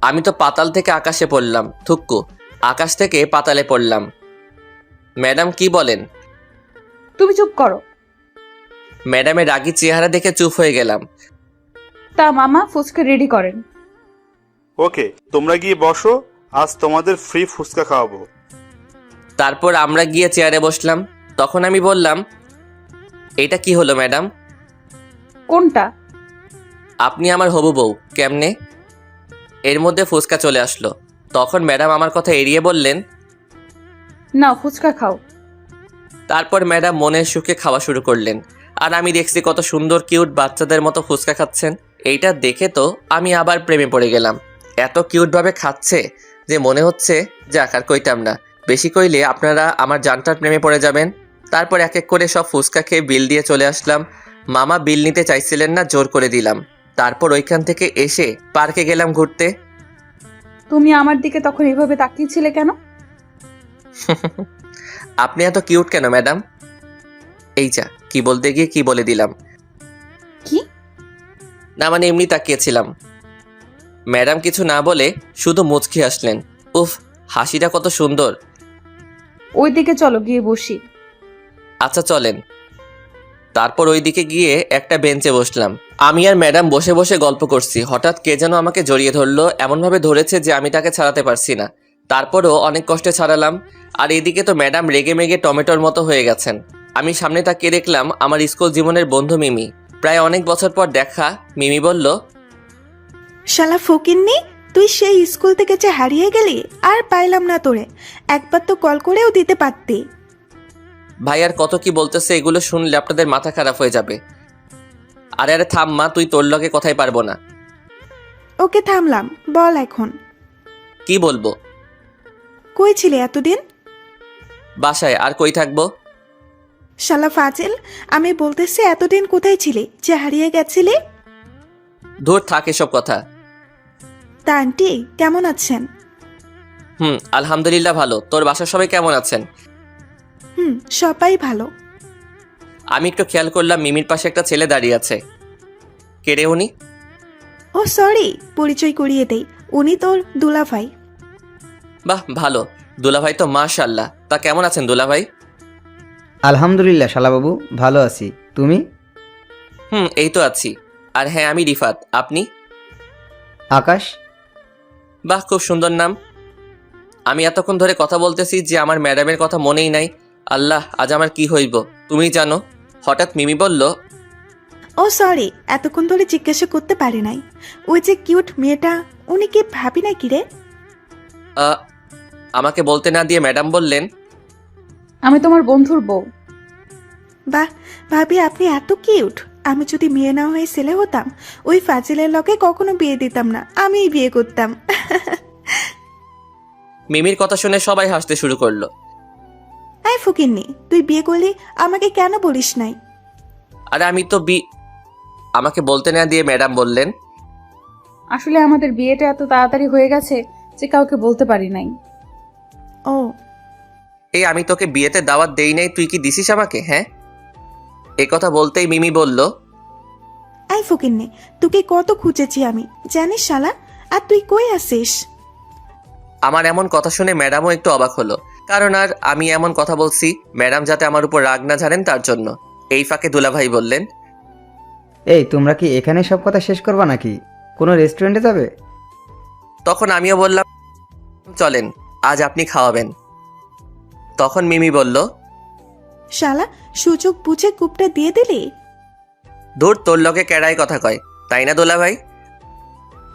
আমি তো পাতাল থেকে আকাশে পড়লাম থুক্কু। আকাশ থেকে পাতালে পড়লাম। ম্যাডাম কি বলেন? তুমি চুপ করো। ম্যাডামের রাগী চেহারা দেখে চুপ হয়ে গেলাম। তা মামা ফুচকা রেডি করেন। ওকে, তোমরা গিয়ে বসো, আজ তোমাদের ফ্রি ফুচকা খাওয়াবো। তারপর আমরা গিয়ে চেয়ারে বসলাম। তখন আমি বললাম, এটা কি হলো ম্যাডাম? কোনটা? আপনি আমার হবু বউ কেমনে? এর মধ্যে ফুচকা চলে আসলো। তখন ম্যাডাম আমার কথা এড়িয়ে বললেন, না ফুচকা খাও। তারপর ম্যাডাম মনের সুখে খাওয়া শুরু করলেন। আর আমি দেখছি কত সুন্দর কিউট বাচ্চাদের মতো ফুচকা খাচ্ছেন। এইটা দেখে তো আমি আবার প্রেমে পড়ে গেলাম। এত কিউটভাবে খাচ্ছে যে মনে হচ্ছে যাক আর কইতাম না, বেশি কইলে আপনারা আমার জানটার প্রেমে পড়ে যাবেন। তারপর এক এক করে সব ফুচকা খেয়ে বিল দিয়ে চলে আসলাম। মামা বিল নিতে চাইছিলেন না, জোর করে দিলাম। তারপর ওইখান থেকে এসে পার্কে গেলাম ঘুরতে। তুমি আমার দিকে তখন এভাবে তাকিয়েছিলে কেন? আপনি এত কিউট কেন ম্যাডাম? এই যা, কি বলতে গিয়ে কি বলে দিলাম। কি? না মানে এমনি তাকিয়েছিলাম। ম্যাডাম কিছু না বলে শুধু মুচকি হাসলেন। উফ, হাসিটা কত সুন্দর। ওই দিকে চলো গিয়ে বসি। আচ্ছা চলেন। তারপর ওইদিকে গিয়ে একটা বেঞ্চে বসলাম। আমি আর ম্যাডাম বসে বসে গল্প করছি। হঠাৎ কে যেন আমাকে জড়িয়ে ধরলো, এমনভাবে ধরেছে যে আমি তাকে ছাড়াতে পারছি না। তারপরও অনেক কষ্টে ছাড়ালাম। আর এদিকে তো ম্যাডাম রেগে মেগে টমেটোর মতো হয়ে গেছেন। আমি সামনে তাকিয়ে দেখলাম আমার স্কুল জীবনের বন্ধু মিমি। প্রায় অনেক বছর পর দেখা। মিমি বলল, শালা ফকিন্নি, তুই সেই স্কুল থেকে যে হারিয়ে গেলি আর পাইলাম না তোরে। একবার তো কল করেও দিতে পারতি। ভাই আর কত কি বলতেছে, এগুলো শুনলে আপনাদের মাথা খারাপ হয়ে যাবে। আরে আরে থাম মা, তুই তোর লগে কথাই পারবো না। ওকে থামলাম, বল এখন। কি বলবো? কই ছিলে এতদিন? বাসায়। আর কই থাকবো? শালা ফাজিল, আমি বলতেছি এতদিন কোথায় ছিলি যে হারিয়ে গেছিলি? ধুর থাক এসব কথা। তা আন্টি কেমন আছেন? আলহামদুলিল্লাহ ভালো। তোর বাসার সবাই কেমন আছেন? সবাই ভালো। আমি একটু খেয়াল করলাম মিমির পাশে একটা ছেলে দাঁড়িয়ে আছে। কে রে উনি? ও সরি, পরিচয় করিয়ে দেই, উনি তোর দুলাভাই। বাহ ভালো। দুলাভাই তো মাশাআল্লাহ। তা কেমন আছেন দুলাভাই? আলহামদুলিল্লাহ শালাবাবু, ভালো আছি। তুমি? এই তো আছি। আর হ্যাঁ, আমি রিফাত। আপনি? আকাশ। বাহ, খুব সুন্দর নাম। আমি এতক্ষণ ধরে কথা বলতেছি যে আমার ম্যাডামের কথা মনেই নাই। আল্লাহ, আজ আমার কি হইব তুমি জানো। হঠাৎ মিমি বলল, ও সরি, এতক্ষণ ধরে জিজ্ঞাসা করতে পারি নাই। ওই যে কিউট মেয়েটা, উনি কি ভাবি নাকি রে? আমাকে বলতে না দিয়ে ম্যাডাম বললেন, আমি তোমার বন্ধুর বউ। বাহ ভাবি, আপনি এত কিউট। আমি যদি মেয়ে না হয়ে ছেলে হতাম, ওই ফাজিলের লগে কখনো বিয়ে দিতাম না, আমিই বিয়ে করতাম। মিমির কথা শুনে সবাই হাসতে শুরু করলো। আই ফকিন্নি, তুই বিয়ে করলি, আমাকে কেন বলিস নাই? আরে আমি তো আমাকে বলতে না দিয়ে ম্যাডাম বললেন, আসলে আমাদের বিয়েটা এত তাড়াতাড়ি হয়ে গেছে যে কাউকে বলতে পারি নাই। ও এই আমি তোকে বিয়েতে দাওয়াত দেই নাই, তুই কি দিছিস আমাকে? হ্যাঁ। এ কথা বলতেই মিমি বলল, আই ফকিন্নি, তোকে কত খুঁজেছি আমি, জানিস শালা। আর তুই কই আসিস? আমার এমন কথা শুনে ম্যাডামও একটু অবাক হলো। কারণ আর আমি এমন কথা বলছি ম্যাডাম যাতে আমার উপর রাগ না ঝাড়েন তার জন্য। এই ফাঁকে দুলাভাই বললেন, এই তোমরা কি এখানে সব কথা শেষ করবা নাকি কোনো রেস্টুরেন্টে যাবে? তখন আমিও বললাম, চলেন আজ আপনি খাওয়াবেন। তখন মিমি বলল, শালা, সুযোগ বুঝে কূপটা দিয়ে দিলি। ধুর, তোর লগে কেড়াই কথা কয়, তাই না দুলাভাই?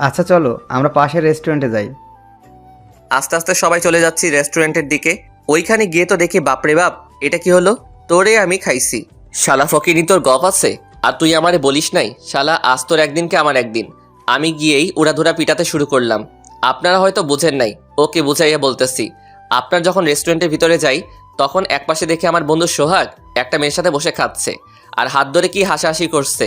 আচ্ছা চলো আমরা পাশের রেস্টুরেন্টে যাই। আস্তে আস্তে সবাই চলে যাচ্ছি রেস্টুরেন্টের দিকে। ওইখানে গিয়ে তো দেখি বাপরে বাপ, এটা কি হলো? তোরে আমি খাইছি। শালা ফকিনি, তোর গপ আছে? আর তুই আমারে বলিস নাই? শালা, আজ তোর একদিনকে আমার একদিন। আমি গিয়েই উড়াধুরা পিটাতে শুরু করলাম। আপনারা হয়তো বুঝেন নাই, ওকে বুঝাইয়া বলতেছি। আপনার যখন রেস্টুরেন্টের ভিতরে যাই তখন একপাশে দেখে আমার বন্ধু সোহাগ একটা মেয়ের সাথে বসে খাচ্ছে আর হাত ধরে কি হাসাহাসি করছে।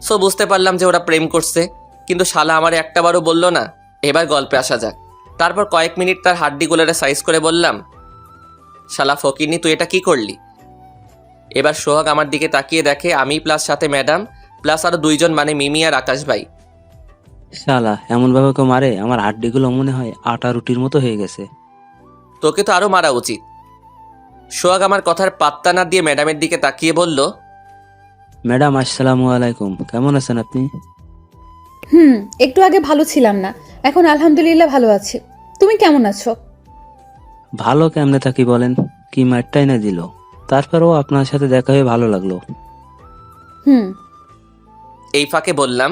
সো বুঝতে পারলাম যে ওরা প্রেম করছে। কিন্তু শালা আমারে একটাবারও বললো না। এবার গল্পে আসা যাক। তারপর কয়েক মিনিট তার হাড্ডিগুলোরে সাইজ করে বললাম, শালা ফকিনি, তুই এটা কি করলি? এবার সোহাগ আমার দিকে তাকিয়ে দেখে আমি প্লাস সাথে ম্যাডাম প্লাস আরো দুইজন, মানে মিমি আর আকাশ ভাই। শালা এমন ভাবে কেউ মারে, আমার হাড্ডিগুলো মনে হয় আটা রুটির মতো হয়ে গেছে। তোকে তো আরো মারা উচিত। সোহাগ আমার কথার পাত্তা না দিয়ে ম্যাডামের দিকে তাকিয়ে বলল, ম্যাডাম আসসালামু আলাইকুম, কেমন আছেন আপনি? একটু আগে ভালো ছিলাম না, এখন আলহামদুলিল্লাহ ভালো আছি। তুমি কেমন আছো? ভালো কেমনে থাকি বলেন, কি মারটাই না দিল। তারপরেও আপনার সাথে দেখা হয়ে ভালো লাগলো। হুম এই ফাঁকে বললাম,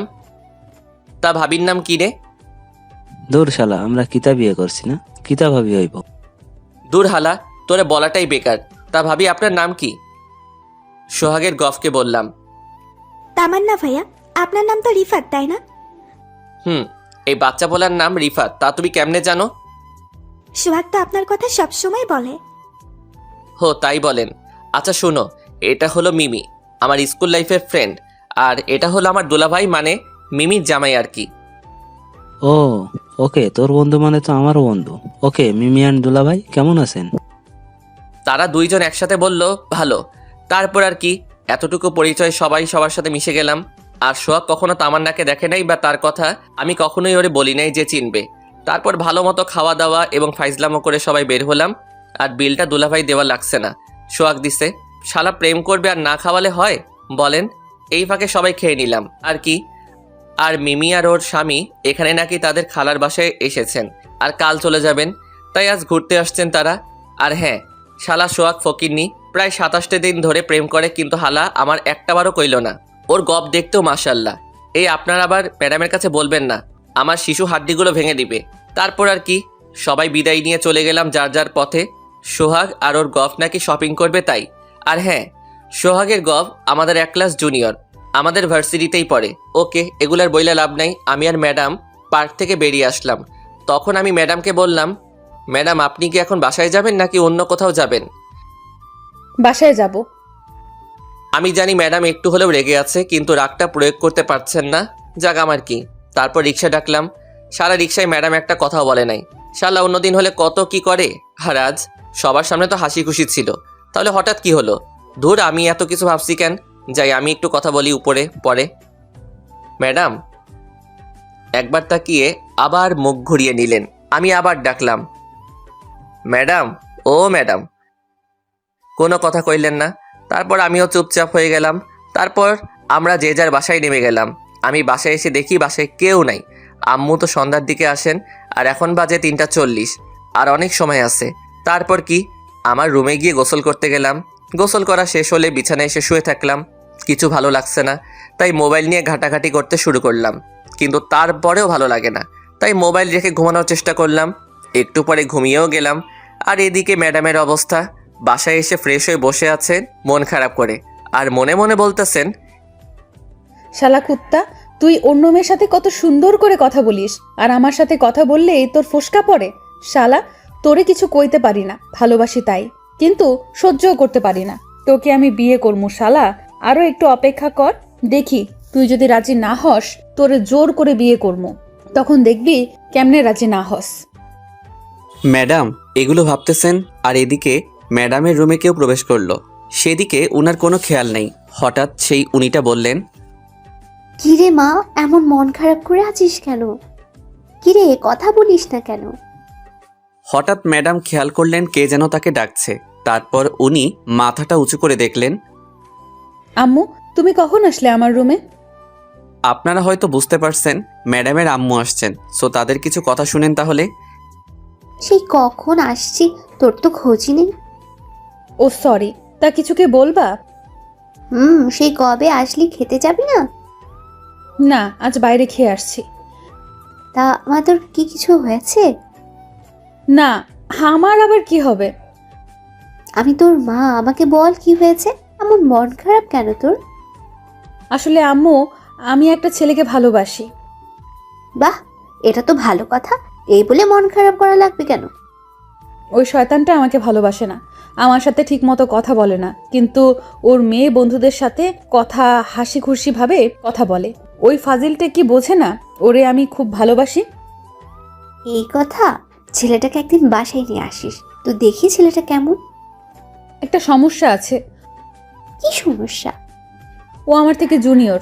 তা ভাবির নাম কি রে? দূর শালা, আমরা কিতা বিয়ে করছি না, কিতা ভাবি হইব। দূর হালা, তোরে বলাটাই বেকার। তা ভাবি আপনার নাম কি? সোহাগের গফকে বললাম। তামান্না ভাইয়া, আপনার নাম তো রিফাত, তাই না? এই বাচ্চা বলার নাম রিফাত, তা তুমি কেমনে জানো? সোহাগ তো আপনার কথা সবসময় বলে। হো তাই বলেন। আচ্ছা শোনো, এটা হলো মিমি, আমার স্কুল লাইফের ফ্রেন্ড। আর এটা হলো আমার দুলাভাই, মানে মিমির জামাই আর কি। ও ওকে, তোর বন্ধু মানে তো আমারও বন্ধু। ওকে মিমি অ্যান্ড দুলা ভাই, কেমন আছেন? তারা দুইজন একসাথে বলল ভালো। তারপর আর কি, এতটুকু পরিচয়, সবাই সবার সাথে মিশে গেলাম। আর সোহাগ কখনো তামান্নাকে দেখে নাই, বা তার কথা আমি কখনোই ওরে বলি নাই যে চিনবে। তারপর ভালো মতো খাওয়া দাওয়া এবং ফাইজলামো করে সবাই বের হলাম। আর বিলটা দুলাভাই দেওয়া লাগছে না, সোহাগ দিছে। শালা প্রেম করবে আর না খাওয়ালে হয় বলেন? এই ফাঁকে সবাই খেয়ে নিলাম আর কি। আর মিমি আর ওর স্বামী এখানে নাকি তাদের খালার বাসায় এসেছেন আর কাল চলে যাবেন, তাই আজ ঘুরতে আসছেন তারা। আর হ্যাঁ, শালা সোহাগ ফকিরনি, প্রায় 27 দিন ধরে প্রেম করে, কিন্তু হালা আমার একটাবারও কইল না। ওর গপ দেখতেও মাশাল্লাহ। এই আপনার আবার ম্যাডামের কাছে বলবেন না, আমার শিশু হাড্ডিগুলো ভেঙে দিবে। তারপর আর কি, সবাই বিদায় নিয়ে চলে গেলাম যার যার পথে। সোহাগ আর ওর গফ নাকি শপিং করবে তাই। আর হ্যাঁ, সোহাগের গফ আমাদের 1 ক্লাস জুনিয়র, আমাদের ভার্সিটিতেই পড়ে। ওকে, এগুলার বইলা লাভ নাই। আমি আর ম্যাডাম পার্ক থেকে বেরিয়ে আসলাম। তখন আমি ম্যাডামকে বললাম, ম্যাডাম আপনি কি এখন বাসায় যাবেন নাকি অন্য কোথাও যাবেন? বাসায় যাব। আমি জানি ম্যাডাম একটু হলেও রেগে আছে, কিন্তু রাগটা প্রয়োগ করতে পারছেন না। যাক আমার কি। তারপর রিক্সা ডাকলাম। সারা রিক্সায় ম্যাডাম একটা কথাও বলে নাই। শালা অন্যদিন হলে কত কি করে, আর আজ সবার সামনে তো হাসি খুশি ছিল। তাহলে হঠাৎ কি হলো? ধুর, আমি এত কিছু ভাবছি কেন। যাই, আমি একটু কথা বলি উপরে পরে। ম্যাডাম একবার তাকিয়ে আবার মুখ ঘুরিয়ে নিলেন। আমি আবার ডাকলাম, ম্যাডাম, ও ম্যাডাম। কোনো কথা কইলেন না। তারপর আমিও চুপচাপ হয়ে গেলাম। তারপর আমরা যে যার বাসায় নেমে গেলাম। আমি বাসায় এসে দেখি বাসায় কেউ নাই। আম্মু তো সন্ধ্যার দিকে আসেন, আর এখন বাজে 3:40, আর অনেক সময় আছে। তারপর কি, আমার রুমে গিয়ে গোসল করতে গেলাম। গোসল করা শেষ হলে বিছানায় এসে শুয়ে থাকলাম। কিছু ভালো লাগছে না, তাই মোবাইল নিয়ে ঘাটাঘাটি করতে শুরু করলাম। কিন্তু তারপরেও ভালো লাগে না, তাই মোবাইল রেখে ঘুমানোর চেষ্টা করলাম। একটু পরে ঘুমিয়েও গেলাম। আর এদিকে ম্যাডামের অবস্থা, বাসায় এসে ফ্রেশ হয়ে বসে আছেন মন খারাপ করে, আর মনে মনে বলতেছেন, শালা কুত্তা, তুই অন্য মেয়ের সাথে কত সুন্দর করে কথা বলিস, আর আমার সাথে কথা বললেই তোর ফোসকা পড়ে। শালা, তোরে কিছু কইতে পারি না, ভালোবাসি তাই, কিন্তু সহ্যও করতে পারি না। তোকে আমি বিয়ে করবো শালা, আরো একটু অপেক্ষা কর, দেখি তুই যদি রাজি না হস তোরে জোর করে বিয়ে করবো, তখন দেখবি কেমনে রাজি না হস। ম্যাডাম এগুলো ভাবতেছেন, আর এদিকে ম্যাডামের রুমে কেউ প্রবেশ করলো। সেদিকে উনার কোনো খেয়াল নেই। হঠাৎ সেই উনিটা বললেন, কিরে মা, এমন মন খারাপ করে আছিস কেন? কিরে, কথা বলিস না কেন? হঠাৎ ম্যাডাম খেয়াল করলেন কে যেন তাকে ডাকছে। তারপর উনি মাথাটা উঁচু করে দেখলেন। আম্মু, তুমি কখন আসলে আমার রুমে? আপনারা হয়তো বুঝতে পারছেন ম্যাডামের আম্মু আসছেন, সো তাদের কিছু কথা শুনেন তাহলে। সেই কখন আসছি, তোর তো খোঁজই নেই। ও সরি, তা কিছুকে বলবা? সেই কবে আসলি, খেতে যাবি না? না, আজ বাইরে খেয়ে আসছি। তা মা, তোর কি কিছু হয়েছে? না, আমার আবার কি হবে? আমি তোর মা, আমাকে বল কি হয়েছে, এমন মন খারাপ কেন তোর? আসলে আম্মু, আমি একটা ছেলেকে ভালোবাসি। বাহ, এটা তো ভালো কথা। এই বলে মন খারাপ করা লাগবে কেন? ওই শয়তানটা আমাকে ভালোবাসে না, আমার সাথে ঠিক মতো কথা বলে না, কিন্তু ওর মেয়ে বন্ধুদের সাথে কথা হাসি খুশি ভাবে কথা বলে। ওই ফাজিলটা কি বোঝে না ওরে আমি খুব ভালোবাসি? এই কথা, ছেলেটাকে একদিন বাসায় নিয়ে আসিস, তো দেখি ছেলেটা কেমন। একটা সমস্যা আছে। কি সমস্যা? ও আমার থেকে জুনিয়র।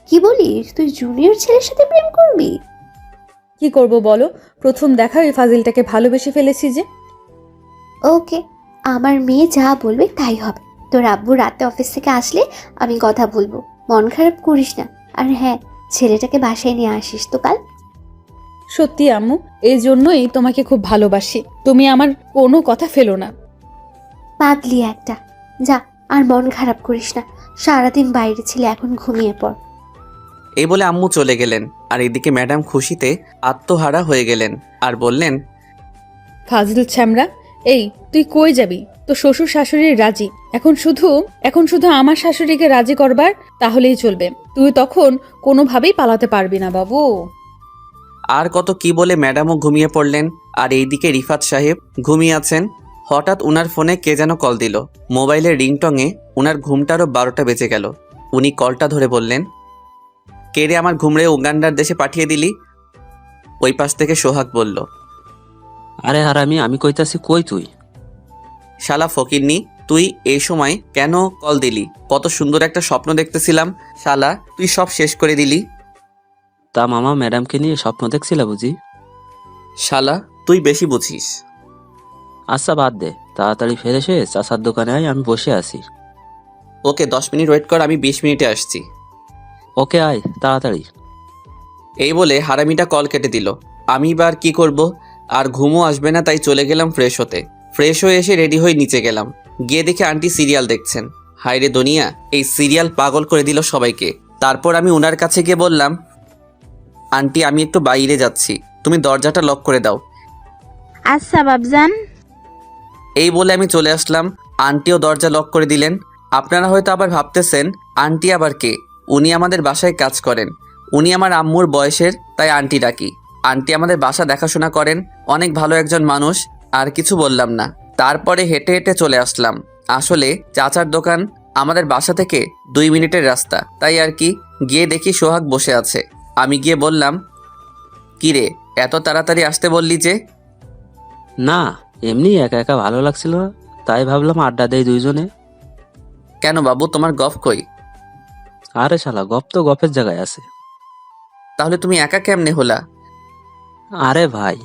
কি বলিস, তুই জুনিয়র ছেলের সাথে প্রেম করবি? কি করব বলো, প্রথম দেখা ওই ফাজিলটাকে ভালোবেসে ফেলেছি যে। ওকে, আমার মেয়ে যা বলবে তাই হবে। তোর আব্বু রাতে অফিস থেকে আসলে আমি কথা বলবো, মন খারাপ করিস না। আর হ্যাঁ, ছেলেটাকে বাসায় নিয়ে আসিস তো কাল। সত্যি আম্মু, এই জন্যই তোমাকে খুব ভালোবাসি। তুমি আমার কোনো কথা ফেলো না। পাগলি একটা, যা আর মন খারাপ করিস না। সারাদিন বাইরে ছিলে, এখন ঘুমিয়ে পড়। এই বলে আম্মু চলে গেলেন। আর এদিকে ম্যাডাম খুশিতে আত্মহারা হয়ে গেলেন আর বললেন, ফাজিল ছ্যামরা, এই তুই কই যাবি? তো শ্বশুর শাশুড়ি রাজি, এখন শুধু আমার শাশুড়িকে রাজি করবার তাহলেই চলবে। তুই তখন কোনোভাবেই পালাতে পারবি না বাবু। আর কত কি বলে ম্যাডামও ঘুমিয়ে পড়লেন। আর এইদিকে রিফাত সাহেব ঘুমিয়ে আছেন। হঠাৎ উনার ফোনে কে যেন কল দিল। মোবাইলের রিংটংয়ে উনার ঘুমটারও 12টা বেজে গেল। উনি কলটা ধরে বললেন, কে রে আমার ঘুমড়ে উগান্ডার দেশে পাঠিয়ে দিলি? ওই পাশ থেকে সোহাগ বলল, আরে হারামি, আমি কইতাছি কই তুই? শালা ফকিরনি, তুই এই সময় কেন কল দিলি? কত সুন্দর একটা স্বপ্ন দেখতেছিলাম, শালা তুই সব শেষ করে দিলি। তা মামা, ম্যাডামকে নিয়ে স্বপ্ন দেখছিলা বুঝি? শালা তুই বেশি বুঝিস। আচ্ছা বাদ দে, তাড়াতাড়ি ফিরে এসে চাচার দোকানে আয়, আমি বসে আছি। ওকে 10 মিনিট ওয়েট কর, আমি 20 মিনিটে আসছি। ওকে আয় তাড়াতাড়ি। এই বলে হারামিটা কল কেটে দিল। আমি এবার কি করব? আর ঘুমও আসবে না, তাই চলে গেলাম ফ্রেশ হতে। ফ্রেশ হয়ে এসে রেডি হয়ে নিচে গেলাম। গিয়ে দেখে আন্টি সিরিয়াল দেখছেন। হায়রে দুনিয়া, এই সিরিয়াল পাগল করে দিল সবাইকে। তারপর আমি ওনার কাছে গিয়ে বললাম, আন্টি আমি একটু বাইরে যাচ্ছি, তুমি দরজাটা লক করে দাও। আচ্ছা বাবজান। এই বলে আমি চলে আসলাম। আন্টিও দরজা লক করে দিলেন। আপনারা হয়তো আবার ভাবতেছেন আন্টি আবার কে? উনি আমাদের বাসায় কাজ করেন। উনি আমার আম্মুর বয়সের, তাই আন্টি ডাকি। আন্টি আমাদের বাসা দেখাশোনা করেন, অনেক ভালো একজন মানুষ। আর কিছু বললাম না। তারপরে হেঁটে হেঁটে চলে আসলাম। আসলে চাচার দোকান আমাদের বাসা থেকে 2 মিনিটের রাস্তা, তাই আর কি। গিয়ে দেখি সোহাগ বসে আছে। আমি গিয়ে বললাম, কি রে এত তাড়াতাড়ি আসতে বললি যে? না, এমনি একা একা ভালো লাগছিল না, তাই ভাবলাম আড্ডা দেই দুইজনে। কেন বাবু, তোমার গফ কই? আরে শালা, গপ তো গপের জায়গায় আছে। তাহলে তুমি একা কেমনে হলা? আরে ভাই,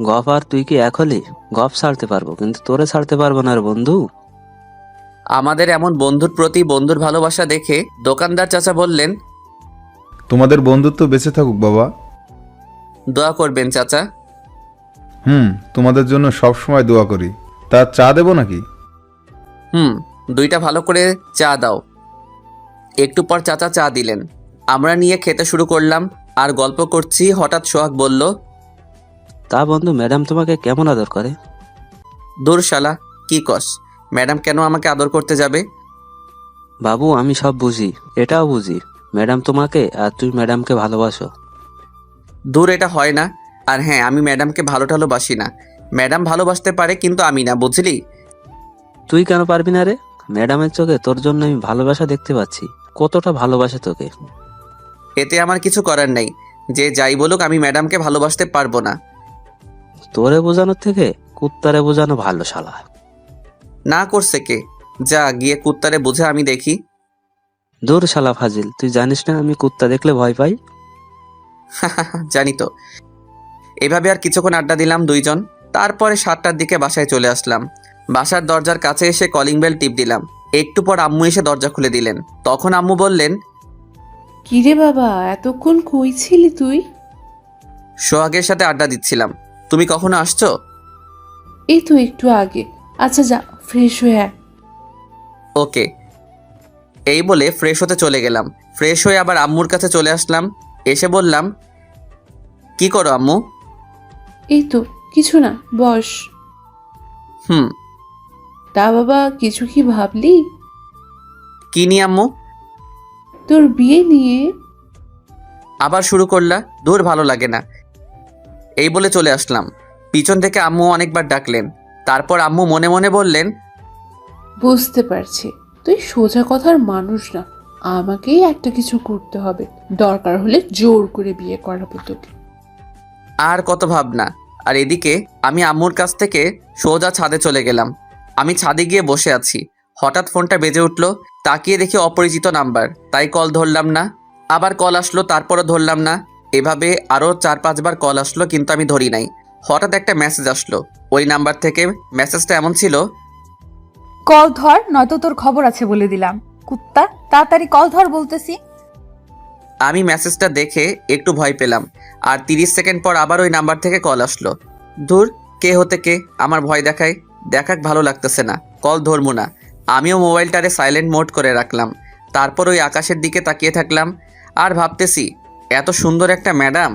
গপ আর তুই কি এক হলি? গপ ছাড়তে পারবো, কিন্তু তোরে ছাড়তে পারবো না রে বন্ধু। আমাদের এমন বন্ধুর প্রতি বন্ধুর ভালোবাসা দেখে দোকানদার চাচা বললেন, তোমাদের বন্ধুত্ব বেঁচে থাকুক বাবা। দোয়া করবেন চাচা। তোমাদের জন্য সব সময় দোয়া করি। তা চা দেবো নাকি? 2টা ভালো করে চা দাও। একটু পর চাচা চা দিলেন। আমরা নিয়ে খেতে শুরু করলাম আর গল্প করছি। হঠাৎ সোহাগ বলল, তা বন্ধু, ম্যাডাম তোমাকে কেমন আদর করে? দূর শালা, কি কস? ম্যাডাম কেন আমাকে আদর করতে যাবে? বাবু আমি সব বুঝি, এটাও বুঝি ম্যাডাম তোমাকে আর তুই ম্যাডামকে ভালোবাসো। দূর, এটা হয় না। আর হ্যাঁ, আমি ম্যাডামকে ভালোবাসি না। ম্যাডাম ভালোবাসতে পারে, কিন্তু আমি না, বুঝলি? তুই কেন পারবি না রে? ম্যাডামের চোখে তোর জন্য আমি ভালোবাসা দেখতে পাচ্ছি। কতটা ভালোবাসে তোকে। এতে আমার কিছু করার নেই। যে যাই বলুক, আমি ম্যাডামকে ভালোবাসতে পারবো না। তোরে বোঝানোর থেকে কুত্তারে বোঝানো ভালো শালা। না করছে কে? যা গিয়ে কুত্তারে বুঝে আমি দেখি। দূর শালা ফাজিল, তুই জানিস না আমি কুত্তা দেখলে ভয় পাই? জানি তো। এভাবে আর কিছুক্ষণ আড্ডা দিলাম দুইজন। তারপরে 7টার দিকে বাসায় চলে আসলাম। বাসার দরজার কাছে এসে কলিং বেল টিপ দিলাম। একটু পর আম্মু এসে দরজা খুলে দিলেন। তখন আম্মু বললেন, কিরে বাবা, এতক্ষণ কই ছিলি তুই? সোহাগের সাথে আড্ডা দিচ্ছিলাম। তুমি কখনো আসছো? এই তো একটু আগে। আচ্ছা যা, ফ্রেশ হয়ে আয়। ওকে। এই বলে ফ্রেশ হতে চলে গেলাম। ফ্রেশ হয়ে আবার আম্মুর কাছে চলে আসলাম। এসে বললাম, কি করো আম্মু? এই তো কিছু না, বস। তা বাবা, কিছু কি ভাবলি? কি নিয়ে আম্মু? তোর বিয়ে নিয়ে। আবার শুরু করলা? দূর, ভালো লাগে না। এই বলে চলে আসলাম। পিছন থেকে আম্মু অনেকবার ডাকলেন। তারপর আম্মু মনে মনে বললেন, বুঝতে পারছি তুই সোজা কথার মানুষ না, আমাকেই একটা কিছু করতে হবে, দরকার হলে জোর করে বিয়ে করাবো তোকে। আর কত ভাবনা। আর এদিকে আমি আম্মুর কাছ থেকে সোজা ছাদে চলে গেলাম। আমি ছাদে গিয়ে বসে আছি। হঠাৎ ফোনটা বেজে উঠলো। তাকিয়ে দেখি অপরিচিত নাম্বার, তাই কল ধরলাম না। আবার কল আসলো, তারপরও ধরলাম না। এভাবে আরও 4-5 বার কল আসলো, কিন্তু আমি ধরি নাই। হঠাৎ একটা মেসেজ আসলো। ওই নাম্বার থেকে মেসেজটা এমন ছিল, কল ধর, নয়তো তোর খবর আছে বলে দিলাম। কুত্তা, তাড়াতাড়ি কল ধর বলতেছি। আমি মেসেজটা দেখে একটু ভয় পেলাম। আর 30 সেকেন্ড পর আবার ওই নাম্বার থেকে কল আসলো। দূর, কে হতে কে আমার ভয় দেখায়। দেখাক ভালো লাগতেছে না, কল ধরবো না। আমিও মোবাইলটারে সাইলেন্ট মোড করে রাখলাম। তারপর ওই আকাশের দিকে তাকিয়ে থাকলাম আর ভাবতেছি, এত সুন্দর একটা ম্যাডাম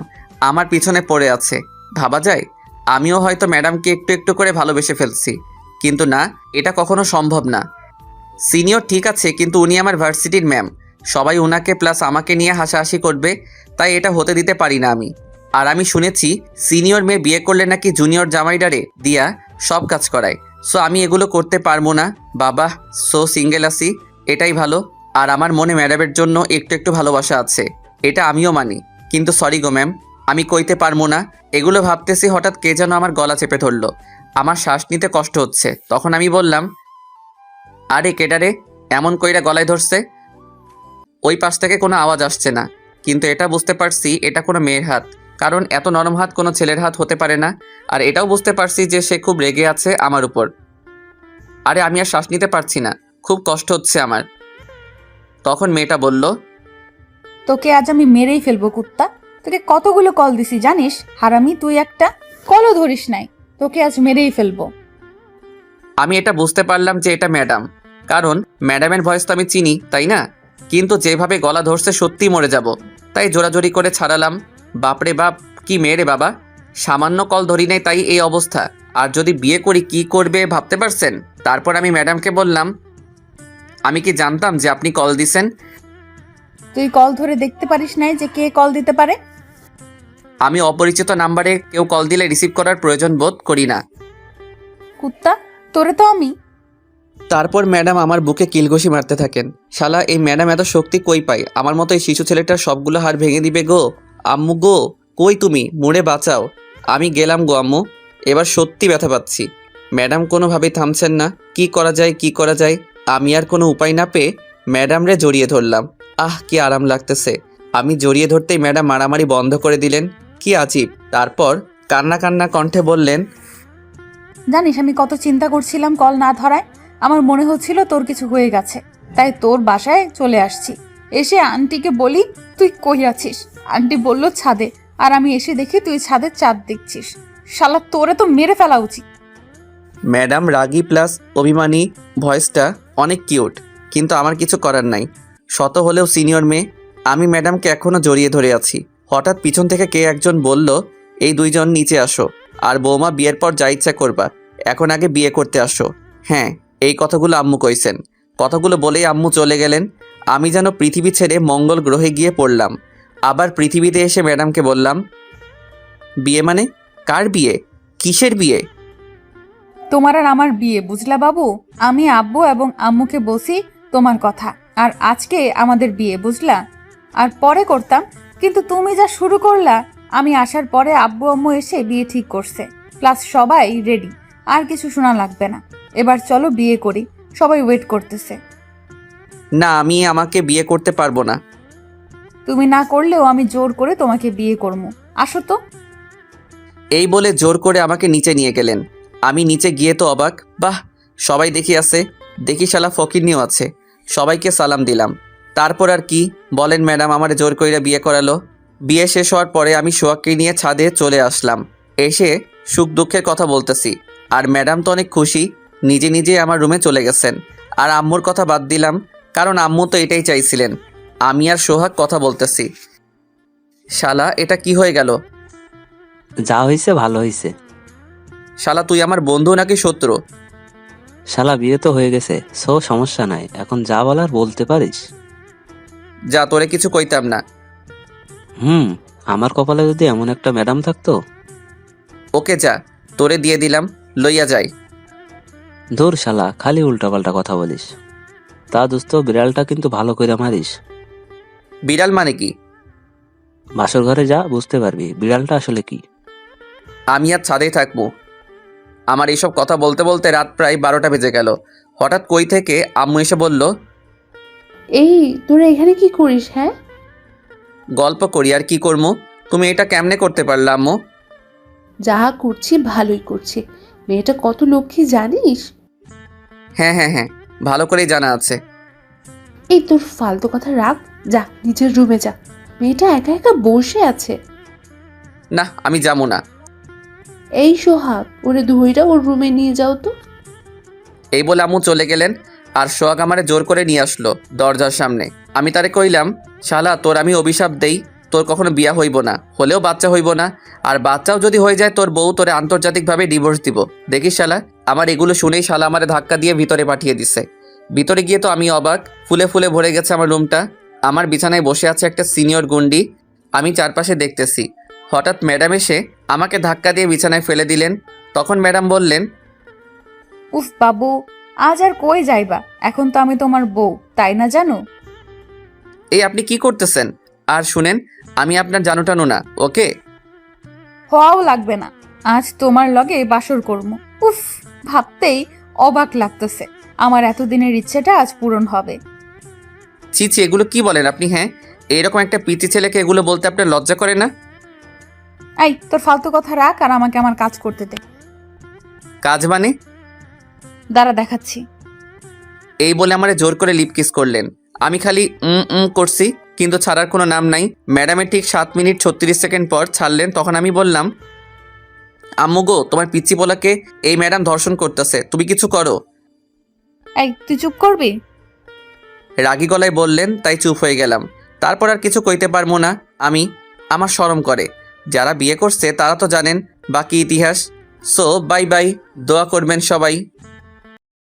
আমার পিছনে পড়ে আছে। ভাবা যায় আমিও হয়তো ম্যাডামকে একটু একটু করে ভালোবেসে ফেলছি। কিন্তু না, এটা কখনো সম্ভব না। সিনিয়র ঠিক আছে, কিন্তু উনি আমার ভার্সিটির ম্যাম। সবাই ওনাকে প্লাস আমাকে নিয়ে হাসাহাসি করবে, তাই এটা হতে দিতে পারি না আমি। আর আমি শুনেছি সিনিয়র মেয়ে বিয়ে করলে নাকি জুনিয়র জামাইডারে দিয়া সব কাজ করায়। সো আমি এগুলো করতে পারবো না বাবা। সো সিঙ্গেল আছি, এটাই ভালো। আর আমার মনে ম্যাডামের জন্য একটু একটু ভালোবাসা আছে, এটা আমিও মানি। কিন্তু সরি গো ম্যাম, আমি কইতে পারবো না। এগুলো ভাবতেছি হঠাৎ কে যেন আমার গলা চেপে ধরলো। আমার শ্বাস নিতে কষ্ট হচ্ছে। তখন আমি বললাম, আরে কেডারে এমন কইরা গলায় ধরছে? ওই পাশ থেকে কোনো আওয়াজ আসছে না, কিন্তু এটা বুঝতে পারছি এটা কোনো মেয়ের হাত, কারণ এত নরম হাত কোনো ছেলের হাত হতে পারে না। আর এটাও বুঝতে পারছি যে সে খুব রেগে আছে আমার উপর। আরে আমি আর শ্বাস নিতে পারছি না, খুব কষ্ট হচ্ছে আমার। তখন মেয়েটা বলল, তোকে আজ আমি মেরেই ফেলবো কুত্তা। তোকে কতগুলো কল দিছি জানিস? হারামি তুই একটা, কলও ধরিস নাই। তোকে আজ মেরেই ফেলবো। আমি এটা বুঝতে পারলাম যে এটা ম্যাডাম, কারণ ম্যাডামের ভয়েস তো আমি চিনি, তাই না? কিন্তু যেভাবে গলা ধরছে সত্যিই মরে যাব, তাই জোরাজোরি করে ছাড়ালাম। বাপরে বাপ, কি মেয়ে রে বাবা! সামান্য কল ধরি নাই তাই এই অবস্থা। আর যদি বিয়ে করি কি করবে ভাবতে পারছেন? তারপর আমি ম্যাডামকে বললাম, আমি কি জানতাম যে আপনি কল দিছেন? তুই কল ধরে দেখতে পারিস নাই যে কে কল দিতে পারে? আমি অপরিচিত নাম্বারে কেউ কল দিলে রিসিভ করার প্রয়োজন বোধ করি না। কুত্তা, তোরে তো আমি। তারপর ম্যাডাম আমার বুকে কিলঘুষি মারতে থাকেন। শালা এই ম্যাডাম এত শক্তি কই পায়? আমার মতো এই শিশু ছেলেটার সবগুলো হাড় ভেঙে দিবে গো। আম্মু গো, কই তুমি? মুড়ে বাঁচাও। আমি গেলাম গো আম্মু, এবার সত্যি ব্যথা পাচ্ছি। ম্যাডাম কোনোভাবেই থামছেন না। কি করা যায়, কি করা যায়? আমি আর কোনো উপায় না পেয়ে ম্যাডামরে জড়িয়ে ধরলাম। আহ, কি আরাম লাগতেছে। আমি জড়িয়ে ধরতেই ম্যাডাম মারামারি বন্ধ করে দিলেন। কি আজীব। তারপর কান্না কান্না কণ্ঠে বললেন, জানিস আমি কত চিন্তা করছিলাম কল না ধরায়। আমার মনে হচ্ছিল তোর কিছু হয়ে গেছে, তাই তোর বাসায় চলে আসছি। এসে আন্টিকে বলি তুই কই আছিস। আন্টি বলল ছাদে, আর আমি এসে দেখি তুই ছাদের চাঁদ দেখছিস। শালা তোরে তো মেরে ফেলা উচিত। ম্যাডাম রাগী প্লাস অভিমানী, ভয়েসটা অনেক কিউট, কিন্তু আমার কিছু করার নাই। শত হলেও সিনিয়র মেয়ে। আমি ম্যাডামকে এখনও জড়িয়ে ধরে আছি। হঠাৎ পিছন থেকে কে একজন বলল, এই দুইজন নিচে আসো। আর বৌমা, বিয়ের পর যা ইচ্ছা করবা, এখন আগে বিয়ে করতে আসো। হ্যাঁ, এই কথাগুলো আম্মু কইছেন। কথাগুলো বলেই আম্মু চলে গেলেন। আমি যেন পৃথিবী ছেড়ে মঙ্গল গ্রহে গিয়ে পড়লাম। আবার পৃথিবীতে এসে ম্যাডামকে বললাম, বিয়ে মানে? কার বিয়ে? কিসের বিয়ে? তোমার আর আমার বিয়ে, বুঝলা বাবু? আমি আব্বু এবং আম্মুকে বলছি তোমার কথা, আর আজকে আমাদের বিয়ে, বুঝলা? আর পরে করতাম, কিন্তু তুমি যা শুরু করলা। আমি আসার পরে আব্বু আম্মু এসে বিয়ে ঠিক করছে, প্লাস সবাই রেডি। আর কিছু শোনা লাগবে না। এবার চলো বিয়ে করি, সবাই ওয়েট করতেছে। না, আমি আমাকে বিয়ে করতে পারবো না। তুমি না করলেও আমি জোর করে তোমাকে বিয়ে করবো। আসো তো। এই বলে জোর করে আমাকে নিচে নিয়ে গেলেন। আমি নিচে গিয়ে তো অবাক। বাহ, সবাই দেখি আছে, দেখি শালা ফকিরনিও আছে। সবাইকে সালাম দিলাম। তারপর আর কি বলেন ম্যাডাম আমারে জোর কইরা বিয়ে করালো। বিয়ে শেষ হওয়ার পরে আমি সোহাগকে নিয়ে ছাদে চলে আসলাম। এসে সুখ দুঃখের কথা বলতেছি। আর ম্যাডাম তো অনেক খুশি, নিজে নিজে আমার রুমে চলে গেছেন। আর আম্মুর কথা বাদ দিলাম, কারণ আম্মু তো এটাই চাইছিলেন। আমি আর সোহাগ কথা বলতেছি। শালা, এটা কি হয়ে গেল? যা হয়েছে ভালো হয়েছে। শালা, তুই আমার বন্ধু নাকি শত্রু? শালা, বিয়ে তো হয়ে গেছে, সো সমস্যা নাই। এখন যা বলার বলতে পারিস। যা, তোরে কিছু কইতাম না। আমার কপালে যদি এমন একটা ম্যাডাম থাকতো। ওকে যা, তোরে দিয়ে দিলাম, লইয়া যাই। ধুর শালা, খালি উল্টাপাল্টা কথা বলিস। তা দোস্ত, বিড়ালটা কিন্তু ভালো করে মারিস। বিড়াল মানে কি? বাসর ঘরে যা, বুঝতে পারবি বিড়ালটা আসলে কি। আমি আর ছাদেই থাকবো। আমার এইসব কথা বলতে বলতে রাত প্রায় 12টা বেজে গেল। হঠাৎ কই থেকে আম্মু এসে বলল, এই তোরা এখানে কি করিস? হ্যাঁ, গল্প করি। আর কি করবো? তুমি এটা কেমনে করতে পারলে আম্মু? যা করছি ভালোই করছি। মেয়েটা কত লক্ষ্মী জানিস? হ্যাঁ হ্যাঁ হ্যাঁ, ভালো করেই জানা আছে। এই তোর ফালতু কথা রাখ, যা নিজের রুমে যা। মেয়েটা একা একা বসে আছে। না, আমি যাবো না। এই সোহাগ, ওরে ধইরা ওর রুমে নিয়ে যাও তো। এই বলে আম্মু চলে গেলেন, আর সোহাগ আমারে জোর করে নিয়ে আসলো দরজার সামনে। আমি তারে কইলাম, শালা তোর আমি অভিশাপ দেই, তোর কখনো বিয়া হইব না, হলেও বাচ্চা হইব না, আর বাচ্চাও যদি হয়ে যায় তোর বউ তোরে আন্তর্জাতিকভাবে ডিভোর্স দিব। দেখিস শালা। আমার এগুলো শুনেই শালা আমারে ধাক্কা দিয়ে ভিতরে পাঠিয়ে দিছে। ভিতরে গিয়ে তো আমি অবাক, ফুলে ফুলে ভরে গেছে আমার রুমটা। আমার বিছানায় বসে আছে একটা সিনিয়র গুন্ডি। আমি চারপাশে দেখতেছি। হঠাৎ ম্যাডাম এসে আমাকে ধাক্কা দিয়ে বিছানায় ফেলে দিলেন। তখন ম্যাডাম বললেন, উফ বাবু, আজ আর কই যাইবা? এখন তো আমি তোমার বউ, তাই না জানো? এই আপনি কি করতেছেন? আর শুনেন, আমি আপনার জানু টানু না, ওকে? হওয়াও লাগবে না। আজ তোমার লগে বাসর কর্ম। উফ, ভাবতেই অবাক লাগতেছে। আমার এতদিনের ইচ্ছেটা আজ পূরণ হবে। ছি ছি, এগুলো কি বলেন আপনি? হ্যাঁ, এরকম একটা পিচি ছেলেকে এগুলো বলতে আপনার লজ্জা করে না? এই তোর ফালতু কথা রাখ আর আমাকে আমার কাজ করতে দে। কাজ মানে? দাঁড়া দেখাচ্ছি। এই বলে আমারে জোর করে লিপ কিস করলেন। আমি খালি করছি, কিন্তু ছাড়ার কোনো নাম নাই। ম্যাডামের ঠিক 7 মিনিট 36 সেকেন্ড পর ছাড়লেন। তখন আমি বললাম, আম্মু গো, তোমার পিচ্চি পোলাকে এই ম্যাডাম ধর্ষণ করতেছে, তুমি কিছু করো। এই তুই চুপ করবি? রাগী গলায় বললেন, তাই চুপ হয়ে গেলাম। তারপর আর কিছু কইতে পারবো না আমি। আমার শরম করে। যারা বিয়ে করছে তারা তো জানেন বাকি ইতিহাস। সো বাই বাই, দোয়া করবেন সবাই।